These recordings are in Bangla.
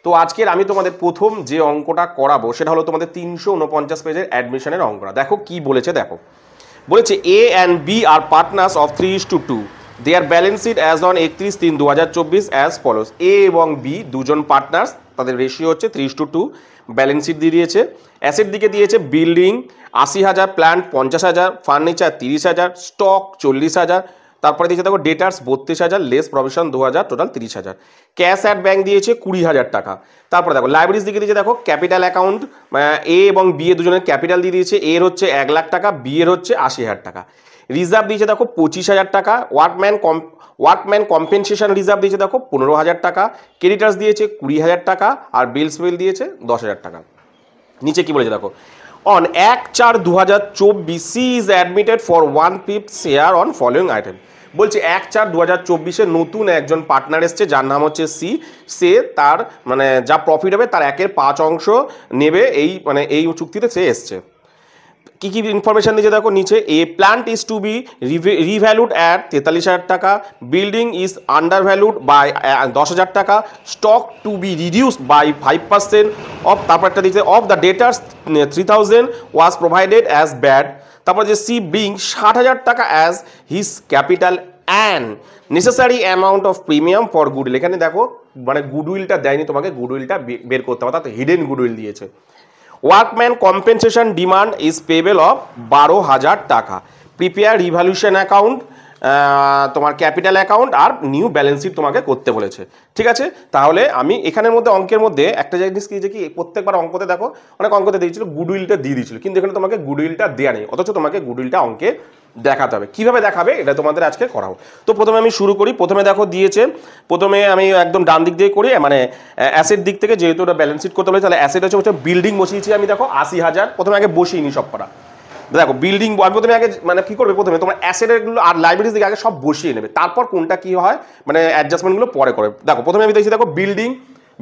তো আজকের আমি তোমাদের প্রথম যে অঙ্কটা করাবো সেটা হলো তোমাদের 349 পেজের অ্যাডমিশনের অঙ্কটা। দেখো কি বলেছে, দেখো বলেছে A and B are partners of 3:2, there balance sheet as on 31/3/2024 as follows. A এবং বি দুজন পার্টনার্স, তাদের রেশিও হচ্ছে 3:2, ব্যালেন্স শিট দিয়ে দিয়েছে। অ্যাসেট দিকে দিয়েছে বিল্ডিং 80,000, প্ল্যান্ট 50,000, ফার্নিচার 30,000, স্টক 40,000, তারপরে দিয়েছে দেখো ডেটার্স 32,000, less provision 2,000, total 30,000। Cash at bank দিয়েছে 20,000 টাকা। তারপরে দেখো লাইব্রেরিজ দিকে দিয়েছে দেখো ক্যাপিটাল অ্যাকাউন্ট, এ এবং বি এ দুজনের ক্যাপিটাল দিয়ে দিয়েছে, এর হচ্ছে 1 লাখ টাকা, বি এর হচ্ছে 80,000 টাকা। রিজার্ভ দিয়েছে দেখো 25,000 টাকা, ওয়ার্কম্যান কম্পেনসেশন রিজার্ভ দিয়েছে দেখো 15,000 টাকা, ক্রেডিটার্স দিয়েছে 20,000 টাকা, আর বিলস দিয়েছে 10,000 টাকা। নিচে কি বলেছে দেখো, on 1/4/2024 she is admitted for 1/5 share on following item. বলছে 1/4/2024 নতুন একজন পার্টনার এসছে যার নাম হচ্ছে সি। সে তার মানে যা প্রফিট হবে তার 1/5 অংশ নেবে, এই চুক্তিতে সে এসছে। কি কি ইনফরমেশন দিয়েছে দেখো নিচে, a plant is to be revalued at 43,000 টাকা, building is under valued by 10,000 টাকা, stock to be reduced by 5% off, তারপর একটা দিয়েছে of the debtors 3,000 was provided as bad. তারপর যে সি ব্রিং 60,000 টাকা as his capital and necessary amount of premium for goodwill. এখানে দেখো মানে গুডউইলটা দেয়নি তোমাকে, গুডউইলটা বের করতে হবে, অর্থাৎ হিডেন গুডউইল দিয়েছে। Workman compensation demand is payable of 12,000 টাকা। প্রিপেয়ার রিভ্যালুয়েশন অ্যাকাউন্ট, তোমার ক্যাপিটাল অ্যাকাউন্ট আর নিউ ব্যালেন্স শিট তোমাকে করতে বলেছে। ঠিক আছে, তাহলে আমি এখানের মধ্যে অঙ্কের মধ্যে একটা জিনিস কি যে কি প্রত্যেকবার অঙ্কতে দেখো অনেক অঙ্কতে দিয়েছিল গুডউইলটা দিয়ে দিয়েছিল, কিন্তু এখানে তোমাকে গুডউইলটা দেওয়া নেই, অথচ তোমাকে গুডউইলটা অঙ্কে দেখাতে হবে। কীভাবে দেখাবে এটা তোমাদের আজকে করাবো। তো প্রথমে আমি শুরু করি। প্রথমে দেখো দিয়েছে, প্রথমে আমি একদম ডান দিক দিয়ে করি, মানে অ্যাসেট দিক থেকে, যেহেতু ওটা ব্যালেন্স শিট করতে বলে তাহলে অ্যাসেট হচ্ছে বিল্ডিং বসিয়েছি আমি দেখো 80,000। প্রথমে আগে বসিয়ে নি সব করা, দেখো বিল্ডিং আমি প্রথমে আগে মানে কী করবে, প্রথমে তোমার অ্যাসেটগুলো আর লাইব্রেরিজ দিকে আগে সব বসিয়ে নেবে, তারপর কোনটা কী হয় মানে অ্যাডজাস্টমেন্টগুলো পরে করে। দেখো প্রথমে আমি দেখছি দেখো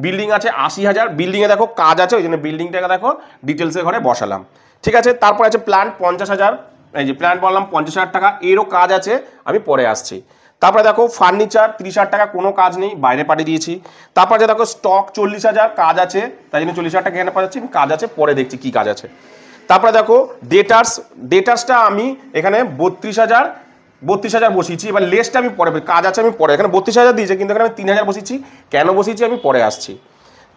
বিল্ডিং আছে 80,000, বিল্ডিংয়ে দেখো কাজ আছে, ওই জন্য বিল্ডিংটাকে দেখো ডিটেলসের ঘরে বসালাম। ঠিক আছে, তারপর আছে প্ল্যান্ট 50,000, এই যে প্ল্যান্ট বললাম 50,000 টাকা, এরও কাজ আছে, আমি পরে আসছি। তারপরে দেখো ফার্নিচার 30,000 টাকা, কোনো কাজ নেই, বাইরে পাঠিয়ে দিয়েছি। তারপরে দেখো স্টক 40,000, কাজ আছে, তাই জন্য 40,000 টাকা এখানে পাঠাচ্ছি, কাজ আছে, পরে দেখছি কী কাজ আছে। তারপরে দেখো ডেটার্সটা আমি এখানে 32,000 বসিয়েছি, এবার লেসটা আমি পরে, কাজ আছে আমি পরে, এখানে 32,000 দিয়েছে কিন্তু এখানে আমি 3,000 বসিয়েছি, কেন বসিয়েছি আমি পরে আসছি।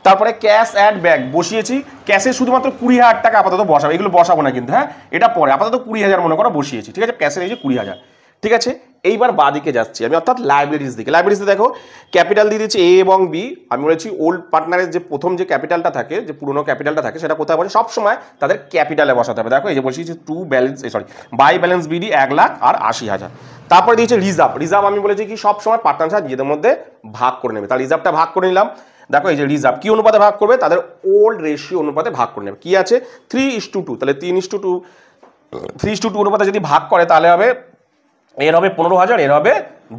তারপরে ক্যাশ অ্যাট ব্যাগ বসিয়েছি, ক্যাশে শুধুমাত্র 20,000 টাকা আপাতত বসাবো, এগুলো বসাবো না কিন্তু, হ্যাঁ এটা পরে, আপাতত 20,000 মনে করো বসিয়েছি। ঠিক আছে, ক্যাশের এই যে 20,000। ঠিক আছে, এইবার বাদিকে যাচ্ছি আমি, অর্থাৎ লাইব্রেরিজ দিকে। লাইব্রেরিজে দেখো ক্যাপিটাল দিয়ে দিচ্ছি এ এবং বি। আমি বলেছি ওল্ড পার্টনারের যে প্রথম যে ক্যাপিটালটা থাকে, যে পুরনো ক্যাপিটালটা থাকে, সেটা কোথায় বসে, সবসময় তাদের ক্যাপিটালে বসাতে হবে। দেখো এই যে বসিয়েছি বাই ব্যালেন্স বিডি 1 লাখ আর 80,000। তারপরে দিয়েছে রিজার্ভ আমি বলেছি কি সবসময় পার্টনাররা নিজেদের মধ্যে ভাগ করে নেবে, তার রিজার্ভটা ভাগ করে নিলাম। দেখো এই যে রিজার্ভ কি অনুপাতে ভাগ করবে, তাদের ওল্ড রেশিও অনুপাতে ভাগ করে নেবে। কি আছে 3:2, তাহলে 3:2 অনুপাতে যদি ভাগ করে তাহলে হবে, এর হবে 15,000, এর হবে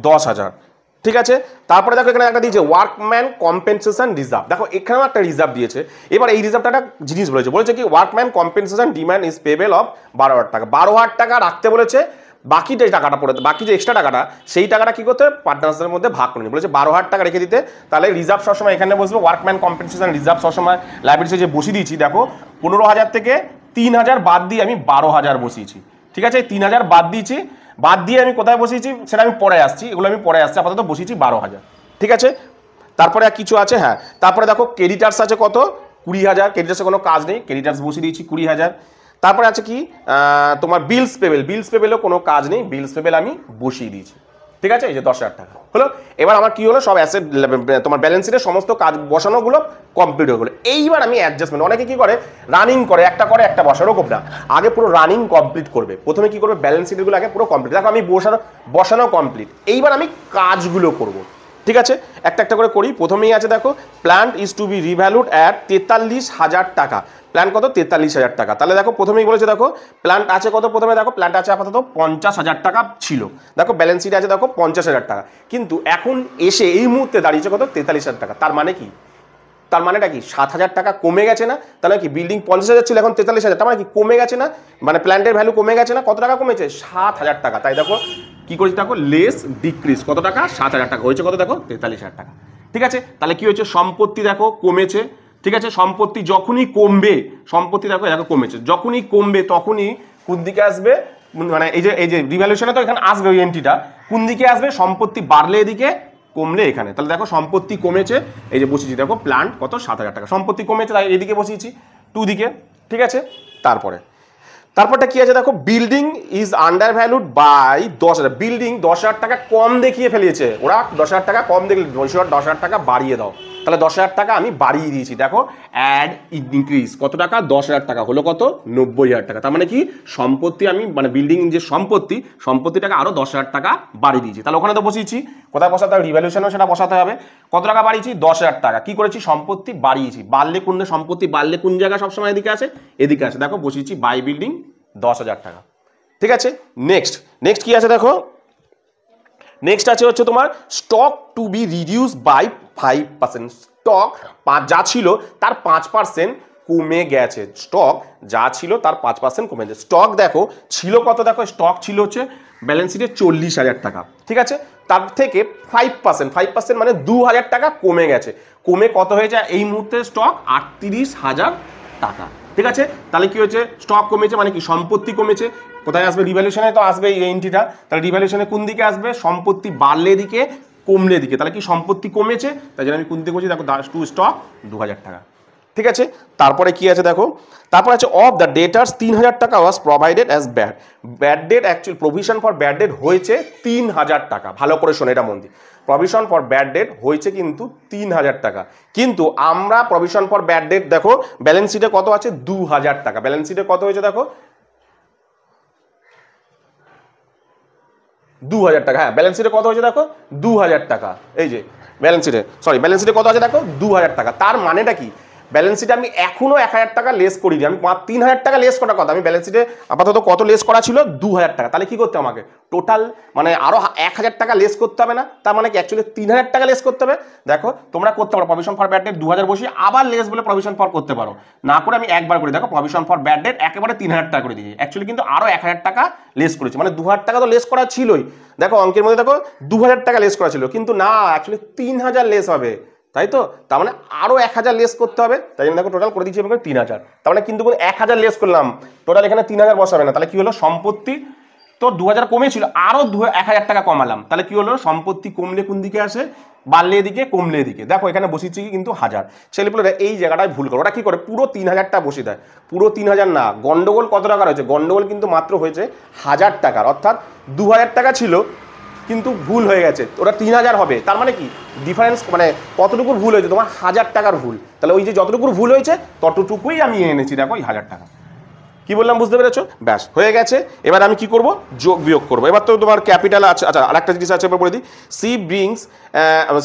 10,000। ঠিক আছে, তারপরে দেখো এখানে একটা দিয়েছে ওয়ার্কম্যান কম্পেনসেশন রিজার্ভ। দেখো এখানেও একটা রিজার্ভ দিয়েছে। এবার এই রিজার্ভটা একটা জিনিস বলেছে কি workman compensation demand is payable of 12,000 টাকা। 12,000 টাকা রাখতে বলেছে, বাকি যে টাকাটা পড়ে, বাকি যে এক্সট্রা টাকাটা, সেই টাকাটা কি করতে হবে পার্টনার্সদের মধ্যে ভাগ করে নিতে বলেছে। 12,000 টাকা রেখে দিতে, তাহলে রিজার্ভ সবসময় এখানে বসবে, ওয়ার্কম্যান কম্পেনসেশন রিজার্ভ সবসময় লাইব্রেরিতে যে বসিয়ে দিয়েছি। দেখো 15,000 থেকে 3,000 বাদ দিয়ে আমি 12,000 বসিয়েছি। ঠিক আছে, 3,000 বাদ দিয়ে আমি কোথায় বসিয়েছি সেটা আমি পরে আসছি, এগুলো আমি পরে আসছি, আপাতত বসিয়েছি 12,000। ঠিক আছে, তারপরে আর কিছু আছে, হ্যাঁ তারপরে দেখো ক্রেডিটার্স আছে কত 20,000, ক্রেডিটার্সে কোনো কাজ নেই, ক্রেডিটার্স বসিয়ে দিয়েছি 20,000। তারপরে আছে কি তোমার বিলস পেবেলও কোনো কাজ নেই, বিলস পেবেল আমি বসিয়ে দিয়েছি। ঠিক আছে, এই যে 10,000 টাকা হলো। এবার আমার কি হলো, সব অ্যাসেট তোমার ব্যালেন্স শিটের সমস্ত কাজ বসানোগুলো কমপ্লিট হয়ে গেলো। এইবার আমি অ্যাডজাস্টমেন্ট, অনেকে কি করে রানিং করে, একটা বসানো খুব না, আগে পুরো রানিং কমপ্লিট করবে। প্রথমে কি করবে ব্যালেন্স শিটগুলো আগে পুরো কমপ্লিট। দেখো আমি বসানো কমপ্লিট, এইবার আমি কাজগুলো করব। ঠিক আছে, একটা করে করি। প্রথমেই আছে দেখো plant is to be revalued at 43,000 টাকা। প্ল্যান্ট কত 43,000 টাকা। তাহলে দেখো প্রথমেই বলেছে দেখো প্ল্যান্ট আছে কত, প্রথমে দেখো প্ল্যান্ট আছে আপাতত 50,000 টাকা ছিল, দেখো ব্যালেন্স শিটে আছে দেখো 50,000 টাকা, কিন্তু এখন এসে এই মুহূর্তে দাঁড়িয়েছে কত 43,000 টাকা। তার মানে কি, তার মানেটা কি 7,000 টাকা কমে গেছে না? তাহলে কি বিল্ডিং 50,000 ছিল এখন 43,000, তার মানে কি কমে গেছে না? মানে প্ল্যান্টের ভ্যালু কমে গেছে না? কত টাকা কমেছে? 7,000 টাকা। তাই দেখো কি করেছি, দেখো লেস ডিক্রিজ কত টাকা 7,000 টাকা হয়েছে কত, দেখো 43,000 টাকা। ঠিক আছে, তাহলে কি হয়েছে, সম্পত্তি দেখো কমেছে। ঠিক আছে, সম্পত্তি যখনই কমবে, সম্পত্তি দেখো দেখো কমেছে, যখনই কমবে তখনই কোন দিকে আসবে, মানে এই যে রিভ্যালুয়েশনে তো এখানে আসবে ওই এন্ট্রিটা, কোন দিকে আসবে, সম্পত্তি বাড়লে এদিকে, কমলে এখানে। তাহলে দেখো সম্পত্তি কমেছে, এই যে বসিয়েছি দেখো প্ল্যান্ট কত 7,000 টাকা, সম্পত্তি কমেছে তাই এদিকে বসিয়েছি 2 দিকে। ঠিক আছে, তারপরটা কি আছে দেখো, building is under valued by 10,000, building 10,000 টাকা কম দেখিয়ে ফেলিয়েছে, ওরা 10,000 টাকা কম দেখলে 10,000 টাকা বাড়িয়ে দাও, তাহলে 10,000 টাকা আমি বাড়িয়ে দিয়েছি। দেখো অ্যাড ইনক্রিজ কত টাকা, 10,000 টাকা হলো কত, 90,000 টাকা। তার মানে কি, সম্পত্তি আমি মানে বিল্ডিং যে সম্পত্তিটাকে আরো 10,000 টাকা বাড়িয়ে দিয়েছি। তাহলে ওখানে তো বসিয়েছি, কোথায় বসাতে হবে, রিভ্যালুয়েশনও সেটা বসাতে হবে। কত টাকা বাড়িয়েছি, 10,000 টাকা। কি করেছি, সম্পত্তি বাড়িয়েছি, বাড়লে সম্পত্তি বাড়লে কোন জায়গায় সবসময় এদিকে আছে, এদিকে আছে। দেখো বসিয়েছি বাই বিল্ডিং 10,000 টাকা। ঠিক আছে, নেক্সট কি আছে দেখো, নেক্সট আছে হচ্ছে তোমার stock to be reduce by 5%, stock যা ছিল তার 5% কমে গেছে, স্টক যা ছিল তার 5% কমে গেছে। স্টক দেখো ছিল কত, দেখো স্টক ছিল হচ্ছে ব্যালেন্স শিটে 40,000 টাকা। ঠিক আছে, তার থেকে 5% মানে 2,000 টাকা কমে গেছে, কমে কত হয়েছে এই মুহূর্তে স্টক 38,000 টাকা। ঠিক আছে, তাহলে কি হয়েছে, স্টক কমেছে মানে কি, সম্পত্তি কমেছে। কোথায় আসবে, রিভ্যালুয়েশনে তো আসবে এই এন্ট্রিটা, তাহলে রিভ্যালুয়েশনে কোন দিকে আসবে, সম্পত্তি বাড়লে দিকে কমলে দিকে, তাহলে কি সম্পত্তি কমেছে, তাই জন্য আমি কোন দিকে বলছি দেখো, টু স্টক 2,000 টাকা। ঠিক আছে, তারপরে কি আছে দেখো, তারপর আছে অফ দ্য ডেটার্স 3,000 টাকা ওয়াজ provided as bad date, actual provision for bad date হয়েছে 3,000 টাকা। ভালো করে শোনো এটা মন দিয়ে, প্রভিশন ফর ব্যাড ডেট হয়েছে কিন্তু 3,000 টাকা, কিন্তু আমরা প্রভিশন ফর ব্যাড ডেট দেখো ব্যালেন্স শিটে কত আছে, 2,000 টাকা। ব্যালেন্স শিটে কত হয়েছে দেখো, 2,000 টাকা। হ্যাঁ, ব্যালেন্স শিটে কত হয়েছে দেখো, 2,000 টাকা। এই যে ব্যালেন্স শিটে কত আছে দেখো, 2,000 টাকা। তার মানেটা কি, ব্যালেন্স শিটে আমি এখনো 1,000 টাকা লেস করিনি, আমি 3,000 টাকা লেস করার কথা, আমি ব্যালেন্স শিটে আপাতত কত লেস করা ছিল, 2,000 টাকা। তাহলে কি করতে হবে আমাকে, টোটাল মানে আরো 1,000 টাকা লেস করতে হবে না, তার মানে কি অ্যাকচুয়ালি 3,000 টাকা লেস করতে হবে। দেখো তোমরা করতে পারো প্রভিশন ফর ব্যাড ডেট 2,000 বসিয়ে আবার লেস বলে প্রভিশন ফর করতে পারো, না করে আমি একবার করে দেখো প্রভিশন ফর ব্যাড ডেট একেবারে 3,000 টাকা করে দিয়েছি, অ্যাকচুয়ালি কিন্তু আরো 1,000 টাকা লেস করেছি, মানে 2,000 টাকা তো লেস করা ছিলই। দেখো অঙ্কের মধ্যে দেখো 2,000 টাকা লেস করা ছিল, কিন্তু না অ্যাকচুয়ালি 3,000 লেস হবে, তাই তো, তার মানে আরো 1,000 লেস করতে হবে, তাই জন্য দেখো টোটাল করে দিচ্ছি 3,000। তার মানে কিন্তু 1,000 লেস করলাম, টোটাল এখানে 3,000 বসাবে না, তাহলে কি হলো, সম্পত্তি তো 2,000 কমেছিল, আরো 1,000 টাকা কমালাম, তাহলে কি হলো, সম্পত্তি কমলে কোন দিকে আসে, বাড়লে এদিকে কমলে এদিকে। দেখো এখানে বসিয়েছি কিন্তু 1,000, ছেলেপুলেরা এই জায়গাটায় ভুল করে, ওরা কি করে পুরো 3,000 টাকা বসিয়ে দেয়, পুরো 3,000 না, গন্ডগোল কত টাকার হয়েছে, গন্ডগোল কিন্তু মাত্র হয়েছে 1,000 টাকার, অর্থাৎ 2,000 টাকা ছিল কিন্তু ভুল হয়ে গেছে, ওটা 3,000 হবে, তার মানে কি ডিফারেন্স, মানে কতটুকুর ভুল হয়েছে তোমার, 1,000 টাকার ভুল, তাহলে ওই যে যতটুকুর ভুল হয়েছে ততটুকুই আমি এনেছি, দেখো ওই 1,000 টাকা। কি বললাম বুঝতে পেরেছো, ব্যাস হয়ে গেছে। এবার আমি কি করব, যোগ বিয়োগ করবো। এবার তো তোমার ক্যাপিটাল আছে, আচ্ছা আরেকটা জিনিস আছে, এবার বলে দিই, সি ব্রিংস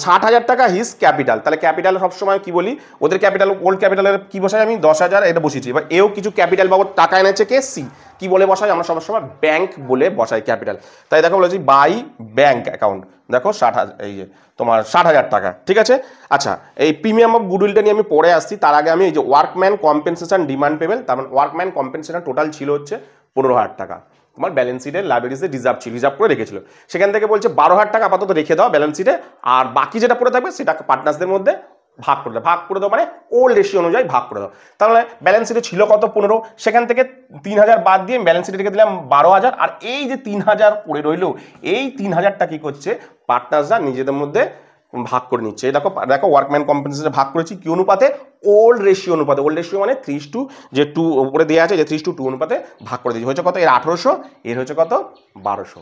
60,000 টাকা হিজ ক্যাপিটাল, তাহলে ক্যাপিটাল সবসময় কি বলি, ওদের ক্যাপিটাল ওল্ড ক্যাপিটালের কি বসাই, আমি 10,000 এটা বসিয়েছি। এবার এও কিছু ক্যাপিটাল বাবদ টাকা এনেছে কে, সি, কি বলে বসাই, আমরা সবসময় ব্যাংক বলে বসাই ক্যাপিটাল, তাই দেখো বলেছি বাই ব্যাংক অ্যাকাউন্ট, দেখো 60,000, এই যে তোমার 60,000 টাকা। ঠিক আছে, আচ্ছা এই প্রিমিয়াম অফ গুডউইলটা নিয়ে আমি পরে আসছি, তার আগে আমি এই যে ওয়ার্কম্যান কম্পেনসেশন ডিমান্ড পেবেল, তার মানে ওয়ার্কম্যান কম্পেনসেশন টোটাল ছিল হচ্ছে 15,000 টাকা, তোমার ব্যালেন্স শিটের লাইবিলিটিসে রিজার্ভ ছিল, রিজার্ভ করে রেখেছিল, সেখান থেকে বলছে 12,000 টাকা আপাতত রেখে দাও ব্যালেন্স শিটে, আর বাকি যেটা পড়ে থাকবে সেটা পার্টনার্সদের মধ্যে ভাগ করে দাও, মানে ওল্ড রেশিও অনুযায়ী ভাগ করে দাও। তাহলে ব্যালেন্স শিটে ছিল কত, 15, সেখান থেকে 3,000 বাদ দিয়ে ব্যালেন্স শিটে রেখে দিলাম 12,000, আর এই যে 3,000 পড়ে রইলো, এই 3,000টা কি করছে পার্টনার্সরা নিজেদের মধ্যে ভাগ করে নিচ্ছে। দেখো দেখো ওয়ার্কম্যান কম্পেনসেশন ভাগ করেছি কি অনুপাতে, ওল্ড রেশিও অনুপাতে, ওল্ড রেশিও মানে 3:2, যে 2 উপরে দেওয়া আছে যে 3:2 অনুপাতে ভাগ করে দিয়েছি, হয়েছে কত, এর 1,800, এর হচ্ছে কত 1,200।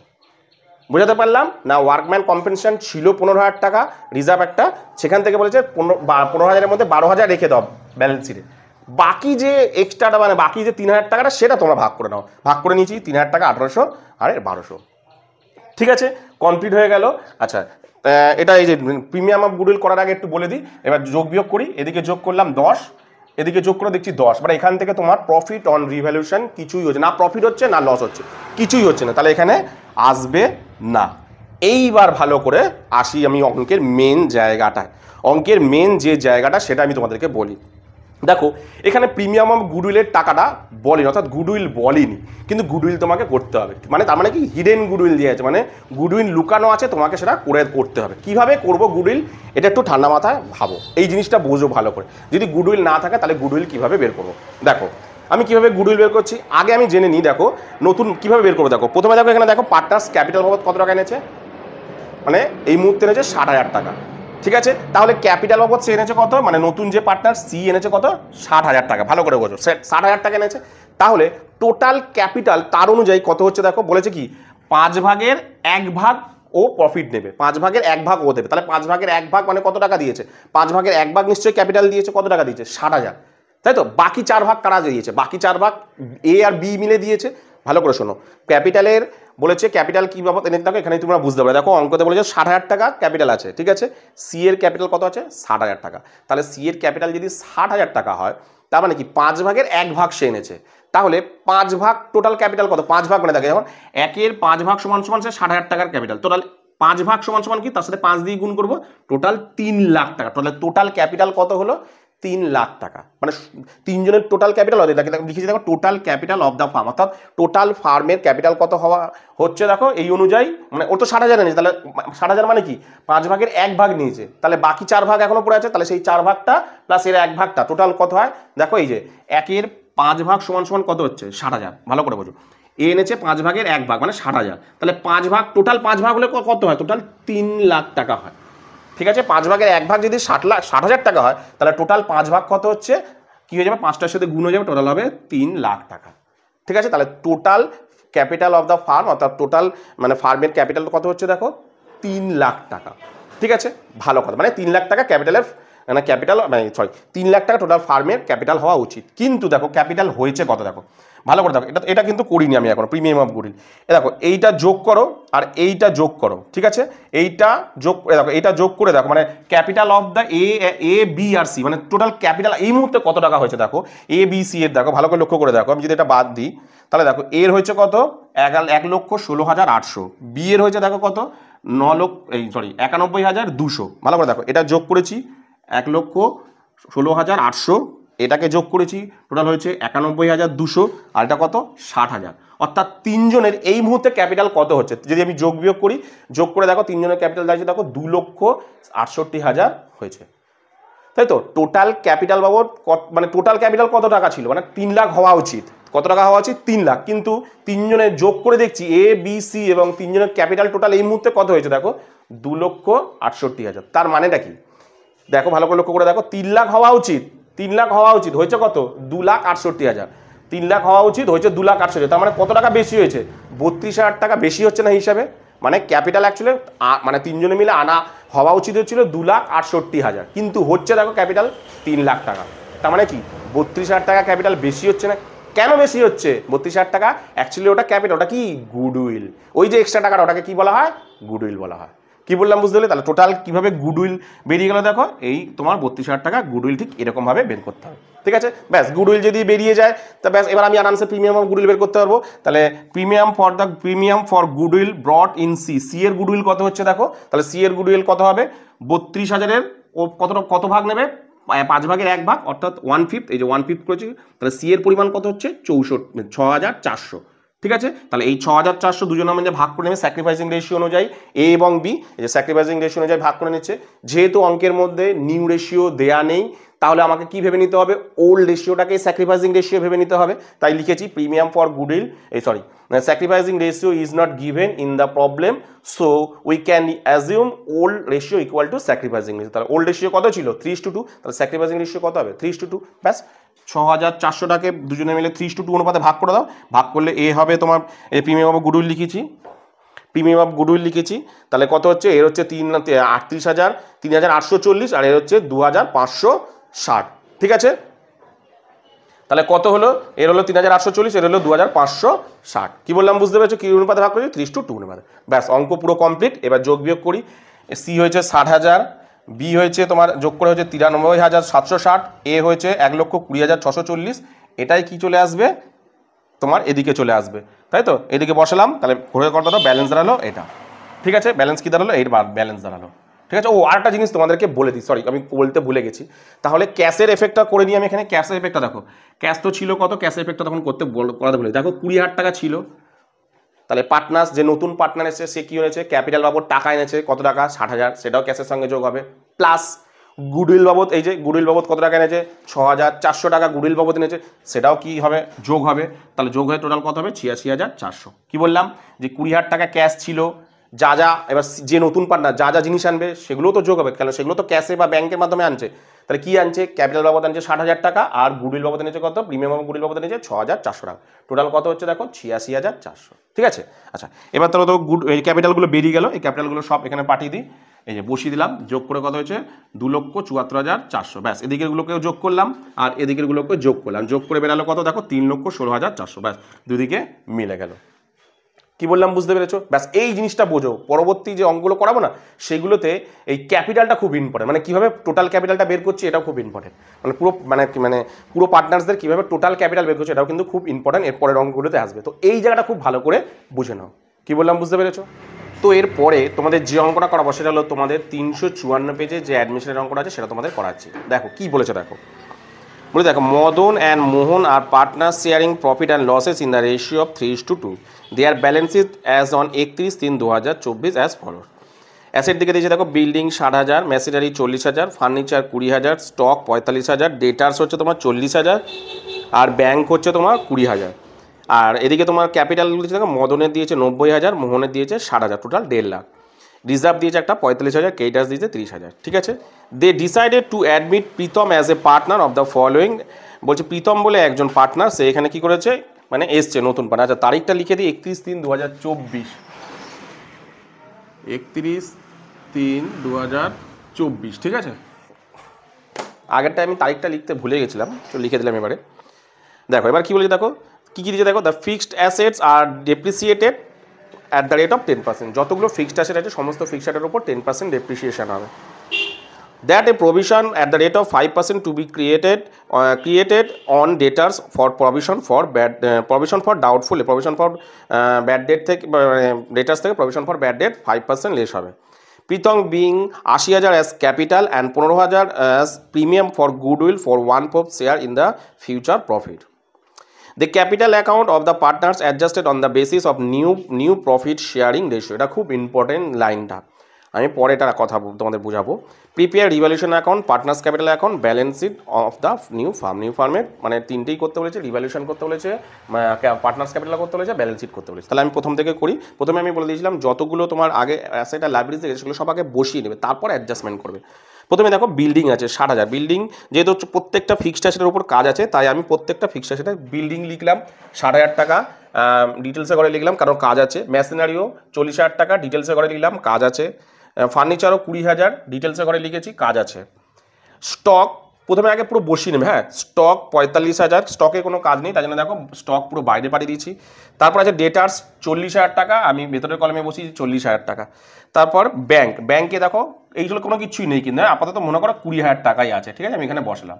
বুঝাতে পারলাম না, ওয়ার্কম্যান কম্পেনসেশন ছিল 15,000 টাকা রিজার্ভ একটা, সেখান থেকে বলেছে 15,000-এর মধ্যে 12,000 রেখে দাও ব্যালেন্স শিটে, বাকি যে এক্সট্রাটা মানে বাকি যে 3,000 টাকাটা সেটা তোমরা ভাগ করে নাও, ভাগ করে নিয়েছি 3,000 টাকা 1,800 আর 1,200। ঠিক আছে, কমপ্লিট হয়ে গেল। আচ্ছা এটা এই যে প্রিমিয়াম অফ গুডউইল করার আগে একটু বলে দিই, এবার যোগ বিয়োগ করি, এদিকে যোগ করলাম 10, এদিকে যোগ করে দেখছি 10, মানে এখান থেকে তোমার প্রফিট অন রিভ্যালুয়েশন কিছুই হচ্ছে না, প্রফিট হচ্ছে না লস হচ্ছে, কিছুই হচ্ছে না, তাহলে এখানে আসবে না। এইবার ভালো করে আসি আমি অঙ্কের মেন জায়গাটায়, অঙ্কের মেন যে জায়গাটা সেটা আমি তোমাদেরকে বলি। দেখো এখানে প্রিমিয়াম অফ গুডউইলের টাকাটা বলেনি, অর্থাৎ গুডউইল বলেনি, কিন্তু গুডউইল তোমাকে করতে হবে। মানে তার মানে কি হিডেন গুডউইল দিয়ে আছে, মানে গুডউইল লুকানো আছে, তোমাকে সেটা করতে হবে। কিভাবে করব গুডউইল, এটা একটু ঠান্ডা মাথায় ভাবো, এই জিনিসটা বোঝো ভালো করে। যদি গুডউইল না থাকে তাহলে গুডউইল কিভাবে বের করবো। দেখো আমি কিভাবে গুডউইল বের করছি আগে আমি জেনে নিই। দেখো নতুন কিভাবে বের করবো, দেখো প্রথমে দেখো এখানে দেখো পার্টনার্স ক্যাপিটাল বাবদ কত টাকা এনেছে, মানে এই মুহূর্তে এনেছে 60,000 টাকা। ঠিক আছে, তাহলে ক্যাপিটাল বাবদ সে এনেছে কত, মানে নতুন যে পার্টনার সি এনেছে কত, 60,000 টাকা। ভালো করে বোঝো, 60,000 টাকা এনেছে। তাহলে টোটাল ক্যাপিটাল তার অনুযায়ী কত হচ্ছে, দেখো বলেছে কি 5/1 ও প্রফিট নেবে, 5/1 ও দেবে। তাহলে 5/1 মানে কত টাকা দিয়েছে, 5/1 নিশ্চয়ই ক্যাপিটাল দিয়েছে, কত টাকা দিয়েছে 60,000, তাই তো। বাকি 4 ভাগ কারা দিয়েছে, বাকি 4 ভাগ এ আর বি মিলে দিয়েছে। ভালো করে শোনো, ক্যাপিটালের বলেছে ক্যাপিটাল কি বাবদ এনে থাকো, এখানে তোমরা বুঝতে পারবে। দেখো অঙ্কতে বলেছে 60,000 টাকা ক্যাপিটাল আছে, ঠিক আছে। সি এর ক্যাপিটাল কত আছে, 60,000 টাকা। তাহলে সি এর ক্যাপিটাল যদি 60,000 টাকা হয়, তার মানে কি 5/1 সে এনেছে। তাহলে 5 ভাগ টোটাল ক্যাপিটাল কত, 5 ভাগ মানে দেখে যেমন 1/5 সে 60,000 টাকার ক্যাপিটাল। টোটাল 5 ভাগ সমান কি, তার সাথে 5 দিয়ে গুণ করবো, টোটাল 3 লাখ টাকা। টোটাল ক্যাপিটাল কত হলো, 3 লাখ টাকা। মানে তিনজনের টোটাল ক্যাপিটাল লিখেছি দেখো, total capital of the farm, অর্থাৎ টোটাল ফার্মের ক্যাপিটাল কত হওয়া হচ্ছে দেখো এই অনুযায়ী। মানে ও তো 60,000 নিয়েছে, তাহলে 60,000 মানে কি 5/1 নিয়েছে, তাহলে বাকি 4 ভাগ এখনো পড়ে আছে। তাহলে সেই 4 ভাগটা প্লাস এর 1 ভাগটা টোটাল কত হয়, দেখো এই যে 1/5 সমান কত হচ্ছে 60,000। ভালো করে বোঝো, এ এনেছে 5/1 মানে 60,000। তাহলে 5 ভাগ টোটাল 5 ভাগ হলে কত হয়, টোটাল 3 লাখ টাকা হয়। ঠিক আছে, 5/1 যদি 60,000 টাকা হয়, তাহলে টোটাল 5 ভাগ কত হচ্ছে, কি হয়ে যাবে, 5টার সাথে গুণ হয়ে যাবে, টোটাল হবে 3 লাখ টাকা। ঠিক আছে, তাহলে total capital of the farm, অর্থাৎ টোটাল মানে ফার্মের ক্যাপিটাল কত হচ্ছে দেখো 3 লাখ টাকা। ঠিক আছে, ভালো কথা, মানে 3 লাখ টাকা ক্যাপিটালের মানে ক্যাপিটাল মানে 3 লাখ টাকা টোটাল ফার্মের ক্যাপিটাল হওয়া উচিত। কিন্তু দেখো ক্যাপিটাল হয়েছে কত, দেখো ভালো করে দেখো, এটা কিন্তু করিনি আমি এখন প্রিমিয়াম অফ গুডউইল। দেখো এইটা যোগ করো আর এইটা যোগ করো, ঠিক আছে, এইটা যোগ করে দেখো, এইটা যোগ করে দেখো, মানে capital of the A B আর সি, মানে টোটাল ক্যাপিটাল এই মুহূর্তে কত টাকা হয়েছে দেখো, এ বি সি এর দেখো ভালো করে লক্ষ্য করে দেখো। আমি যদি এটা বাদ দিই, তাহলে দেখো এর হয়েছে কত 1,16,800, বি এর হয়েছে দেখো কত 91,200। ভালো করে দেখো, এটা যোগ করেছি 1,16,800, এটাকে যোগ করেছি, টোটাল হয়েছে 91,200, আর এটা কত 60,000। অর্থাৎ তিনজনের এই মুহূর্তে ক্যাপিটাল কত হচ্ছে, যদি আমি যোগ বিয়োগ করি, যোগ করে দেখো তিনজনের ক্যাপিটাল দাঁড়িয়েছে দেখো 2,68,000 হয়েছে, তাই তো। টোটাল ক্যাপিটাল বাবদ মানে টোটাল ক্যাপিটাল কত টাকা ছিল, মানে 3 লাখ হওয়া উচিত। কত টাকা হওয়া উচিত, 3 লাখ। কিন্তু তিনজনের যোগ করে দেখছি এ বি সি এবং তিনজনের ক্যাপিটাল টোটাল এই মুহূর্তে কত হয়েছে দেখো 2,68,000। তার মানেটা কি দেখো, ভালো করে লক্ষ্য করে দেখো, 3 লাখ হওয়া উচিত, 3 লাখ হওয়া উচিত, হয়েছে কত 2,68,000। 3 লাখ হওয়া উচিত, হয়েছে 2,68,000। তার মানে কত টাকা বেশি হয়েছে, 32,000 টাকা বেশি হচ্ছে না হিসাবে। মানে ক্যাপিটাল অ্যাকচুয়ালি মানে তিনজনে মিলে আনা হওয়া উচিত হচ্ছিল 2,68,000, কিন্তু হচ্ছে দেখো ক্যাপিটাল 3 লাখ টাকা। তার মানে কি 32,000 টাকা ক্যাপিটাল বেশি হচ্ছে না। কেন বেশি হচ্ছে 32,000 টাকা, অ্যাকচুয়ালি ওটা ক্যাপিটাল, ওটা কি গুডউইল। ওই যে এক্সট্রা টাকাটা ওটাকে কি বলা হয়, গুডউইল বলা হয়। কি বললাম বুঝতে পারলে। তাহলে টোটাল কিভাবে গুডউইল বেরিয়ে গেল দেখো, এই তোমার 32,000 টাকা গুডউইল ঠিক এরকমভাবে বের করতে হবে। ঠিক আছে, ব্যাস গুডউইল যদি বেরিয়ে যায় তা ব্যাস, এবার আমি আরামসে প্রিমিয়াম অফ গুডউইল বের করতে পারবো। তাহলে premium for goodwill brought in C, C এর গুডউইল কত হচ্ছে দেখো, তাহলে সি এর গুডউইল কত হবে 32,000-এর ও কত ভাগ নেবে, 5/1, অর্থাৎ 1/5। এই যে 1/5 করেছি, তাহলে সি এর পরিমাণ কত হচ্ছে 6,400। ঠিক আছে, তাহলে এই 6,400 দুজনের মধ্যে ভাগ করে নেবে স্যাক্রিফাইসিং রেশিও অনুযায়ী। এ এবং বি এই যে স্যাক্রিফাইসিং রেশিও অনুযায়ী ভাগ করে নিচ্ছে। যেহেতু অঙ্কের মধ্যে নিউ রেশিও দেয়া নেই, তাহলে আমাকে কি ভেবে নিতে হবে, ওল্ড রেশিওটাকে স্যাক্রিফাইসিং রেশিও ভেবে নিতে হবে। তাই লিখেছি premium for goodwill, sacrificing ratio is not given in the problem, so we can assume old ratio equal to sacrificing ratio. তাহলে ওল্ড রেশিও কত ছিল 3:2, তাহলে স্যাক্রিফাইসিং রেশিও কত হবে 3:2। ব্যাস, 6,400টাকে দুজনে মিলে 3:2 অনুপাতে ভাগ করে দাও। ভাগ করলে এ হবে তোমার এই প্রিমিয়াম অফ গুডউইল লিখেছি, প্রিমিয়াম অফ গুডউইল লিখেছি। তাহলে কত হচ্ছে, এর হচ্ছে 3,840, আর এর হচ্ছে 2,560। ঠিক আছে, তাহলে কত হলো, এর হলো 3,840, এর হলো 2,560। কি বললাম বুঝতে পেরেছো, কি অনুপাতে ভাগ করেছি 3:2 অনুপাতে। ব্যাস, অঙ্ক পুরো কমপ্লিট। এবার যোগ বিয়োগ করি। সি হয়েছে 60,000, বি হয়েছে তোমার যোগ করে হয়েছে 93,760, এ হয়েছে 1,20,640। এটাই কি চলে আসবে তোমার এদিকে চলে আসবে, তাই তো। এদিকে বসালাম, তাহলে ঘুরে কত ব্যালেন্স দাঁড়ালো এটা। ঠিক আছে, ব্যালেন্স কি দাঁড়ালো, এর ব্যালেন্স দাঁড়ালো। ঠিক আছে। ও আরেকটা জিনিস তোমাদেরকে বলে দিই, সরি আমি বলতে ভুলে গেছি। তাহলে ক্যাশের এফেক্টটা করে নিই আমি এখানে। ক্যাশের এফেক্টটা দেখো, ক্যাশ তো ছিল কত, ক্যাশের এফেক্টটা তখন করাতে ভুলে, দেখো 20,000 টাকা ছিল। তাহলে পার্টনার্স, যে নতুন পার্টনার এসেছে সে কি এনেছে, ক্যাপিটাল বাবদ টাকা এনেছে কত টাকা, 60,000, সেটাও ক্যাশের সঙ্গে যোগ হবে। প্লাস গুডউইল বাবদ, এই যে গুডউইল বাবদ কত টাকা এনেছে, 6,400 টাকা গুডউইল বাবদ এনেছে, সেটাও কি হবে, যোগ হবে। তাহলে যোগ হয়ে টোটাল কত হবে, 86,400। কি বললাম যে 20,000 টাকা ক্যাশ ছিল, যা যা এবার যে নতুন পার্টনার যা যা জিনিস আনবে সেগুলোও তো যোগ হবে, কেন সেগুলো তো ক্যাশে বা ব্যাংকের মাধ্যমে আনছে। তাহলে কি আনছে, ক্যাপিটাল বাবদ আনছে 60,000 টাকা, আর গুডউইল বাবদ এনেছে কত, প্রিমিয়াম এবং গুডউইল বাবদ এনেছে 6,400 টাকা। টোটাল কত হচ্ছে দেখো, 86,400। ঠিক আছে। আচ্ছা, এবার তাহলে তো এই ক্যাপিটালগুলো বেরিয়ে গেল, এই ক্যাপিটালগুলো সব এখানে পাঠিয়ে দিই, এই যে বসিয়ে দিলাম, যোগ করে কত হয়েছে 2,74,400। ব্যাস, এদিকেরগুলোকেও যোগ করলাম আর এদিকেরগুলোকেও যোগ করলাম, যোগ করে বেরালো কত দেখো, 3,16,400। ব্যাস, দুদিকে মিলে গেল। কি বললাম বুঝতে পেরেছো? ব্যাস এই জিনিসটা বোঝো, পরবর্তী যে অঙ্কগুলো করাবো না সেগুলোতে এই ক্যাপিটালটা খুব ইম্পর্টেন্ট, মানে কিভাবে টোটাল ক্যাপিটালটা বের করছি এটাও খুব ইম্পর্টেন্ট, মানে পুরো পার্টনার্সদের কিভাবে টোটাল ক্যাপিটাল বের করছে এটাও কিন্তু খুব ইম্পর্টেন্ট, এরপরের অঙ্কগুলোতে আসবে। তো এই জায়গাটা খুব ভালো করে বুঝে নাও। কি বললাম বুঝতে পেরেছো? তো এরপরে তোমাদের যে অঙ্কটা করাবো সেটা হলো তোমাদের 354 পেজে যে অ্যাডমিশনের অঙ্কটা আছে সেটা তোমাদের করাচ্ছি। দেখো কি বলেছে, দেখো বলে দেখো, মদন অ্যান্ড মোহন আর partner sharing profit and losses in the ratio of 3:2। There balance is as on 31/3/2024 as follow. Asset দিকে দিয়েছে দেখো, building 60,000, machinery 40,000, furniture 20,000, stock 45,000, debtors হচ্ছে তোমার 40,000, আর ব্যাংক হচ্ছে তোমার 20,000। আর এদিকে তোমার ক্যাপিটাল দিয়েছে দেখো, মদনের দিয়েছে 90,000, মোহনের দিয়েছে 60,000, টোটাল 1.5 লাখ। রিজার্ভ দিয়েছে একটা 45,000, ক্রেডিটার্স দিয়েছে 30,000। ঠিক আছে। They decided to admit Pritam as a partner of the following. বলছে প্রীতম বলে একজন পার্টনার, সে এখানে কি করেছে, মানে এসছে নতুন পার্টনার। আচ্ছা, তারিখটা লিখে দিই 31/3/2024, 31/3/2024। ঠিক আছে, আগেরটা আমি তারিখটা লিখতে ভুলে গেছিলাম, তো লিখে দিলাম এবারে। দেখো এবার কি বলেছে, দেখো কি কি দিয়েছে দেখো, the fixed assets are depreciated at the rate of 10%। যতগুলো ফিক্সড অ্যাসেট আছে সমস্ত ফিক্সড অ্যাসেটের উপর 10% ডেপ্রিসিয়েশন হবে। That a provision at the rate of 5% to be created on debtors for provision for doubtful, provision for bad debt থেকে, ডেটার্স থেকে provision for bad debt 5% less হবে। Pritam being 80,000 as capital and 15,000 as premium for goodwill for 1/4 share in the future profit. The capital account of the partners adjusted on the basis of new profit sharing ratio। এটা খুব ইম্পর্টেন্ট লাইনটা, আমি পরে এটার কথা তোমাদের বোঝাবো। Prepare revaluation account, partners capital account, balance sheet of the new ফার্মের মানে তিনটেই করতে বলেছে, রিভ্যালুয়েশন করতে বলেছে, পার্টনার্স ক্যাপিটাল করতে বলেছে, ব্যালেন্স শিট করতে বলেছে। তাহলে আমি প্রথম থেকে করি। প্রথমে আমি বলে দিয়েছিলাম যতগুলো তোমার আগে অ্যাসেট আর লাইবিলিটি থেকে সেগুলো সব আগে বসিয়ে নেবে, তারপর অ্যাডজাস্টমেন্ট করবে। প্রথমে দেখো বিল্ডিং আছে 60,000, বিল্ডিং যেহেতু প্রত্যেকটা ফিক্সড অ্যাসেটের উপর কাজ আছে তাই আমি প্রত্যেকটা ফিক্সড অ্যাসেটের বিল্ডিং লিখলাম 60,000 টাকা, ডিটেলসে করে লিখলাম কারণ কাজ আছে। মেশিনারিও 40,000 টাকা, ডিটেলসে করে লিখলাম, কাজ আছে। ফার্নিচারও 20,000, ডিটেলসে করে লিখেছি, কাজ আছে। স্টক প্রথমে আগে পুরো বসিয়ে নেবে, হ্যাঁ স্টক 45,000, স্টকে কোনো কাজ নেই তাই জন্য দেখো স্টক পুরো বাইরে পাঠিয়ে দিয়েছি। তারপর আছে ডেটার্স 40,000 টাকা, আমি ভেতরের কলমে বসিয়েছি 40,000 টাকা। তারপর ব্যাংকে দেখো এইগুলো কোনো কিছুই নেই, কিন্তু আপাতত মনে করো 20,000 টাকাই আছে। ঠিক আছে, আমি এখানে বসলাম।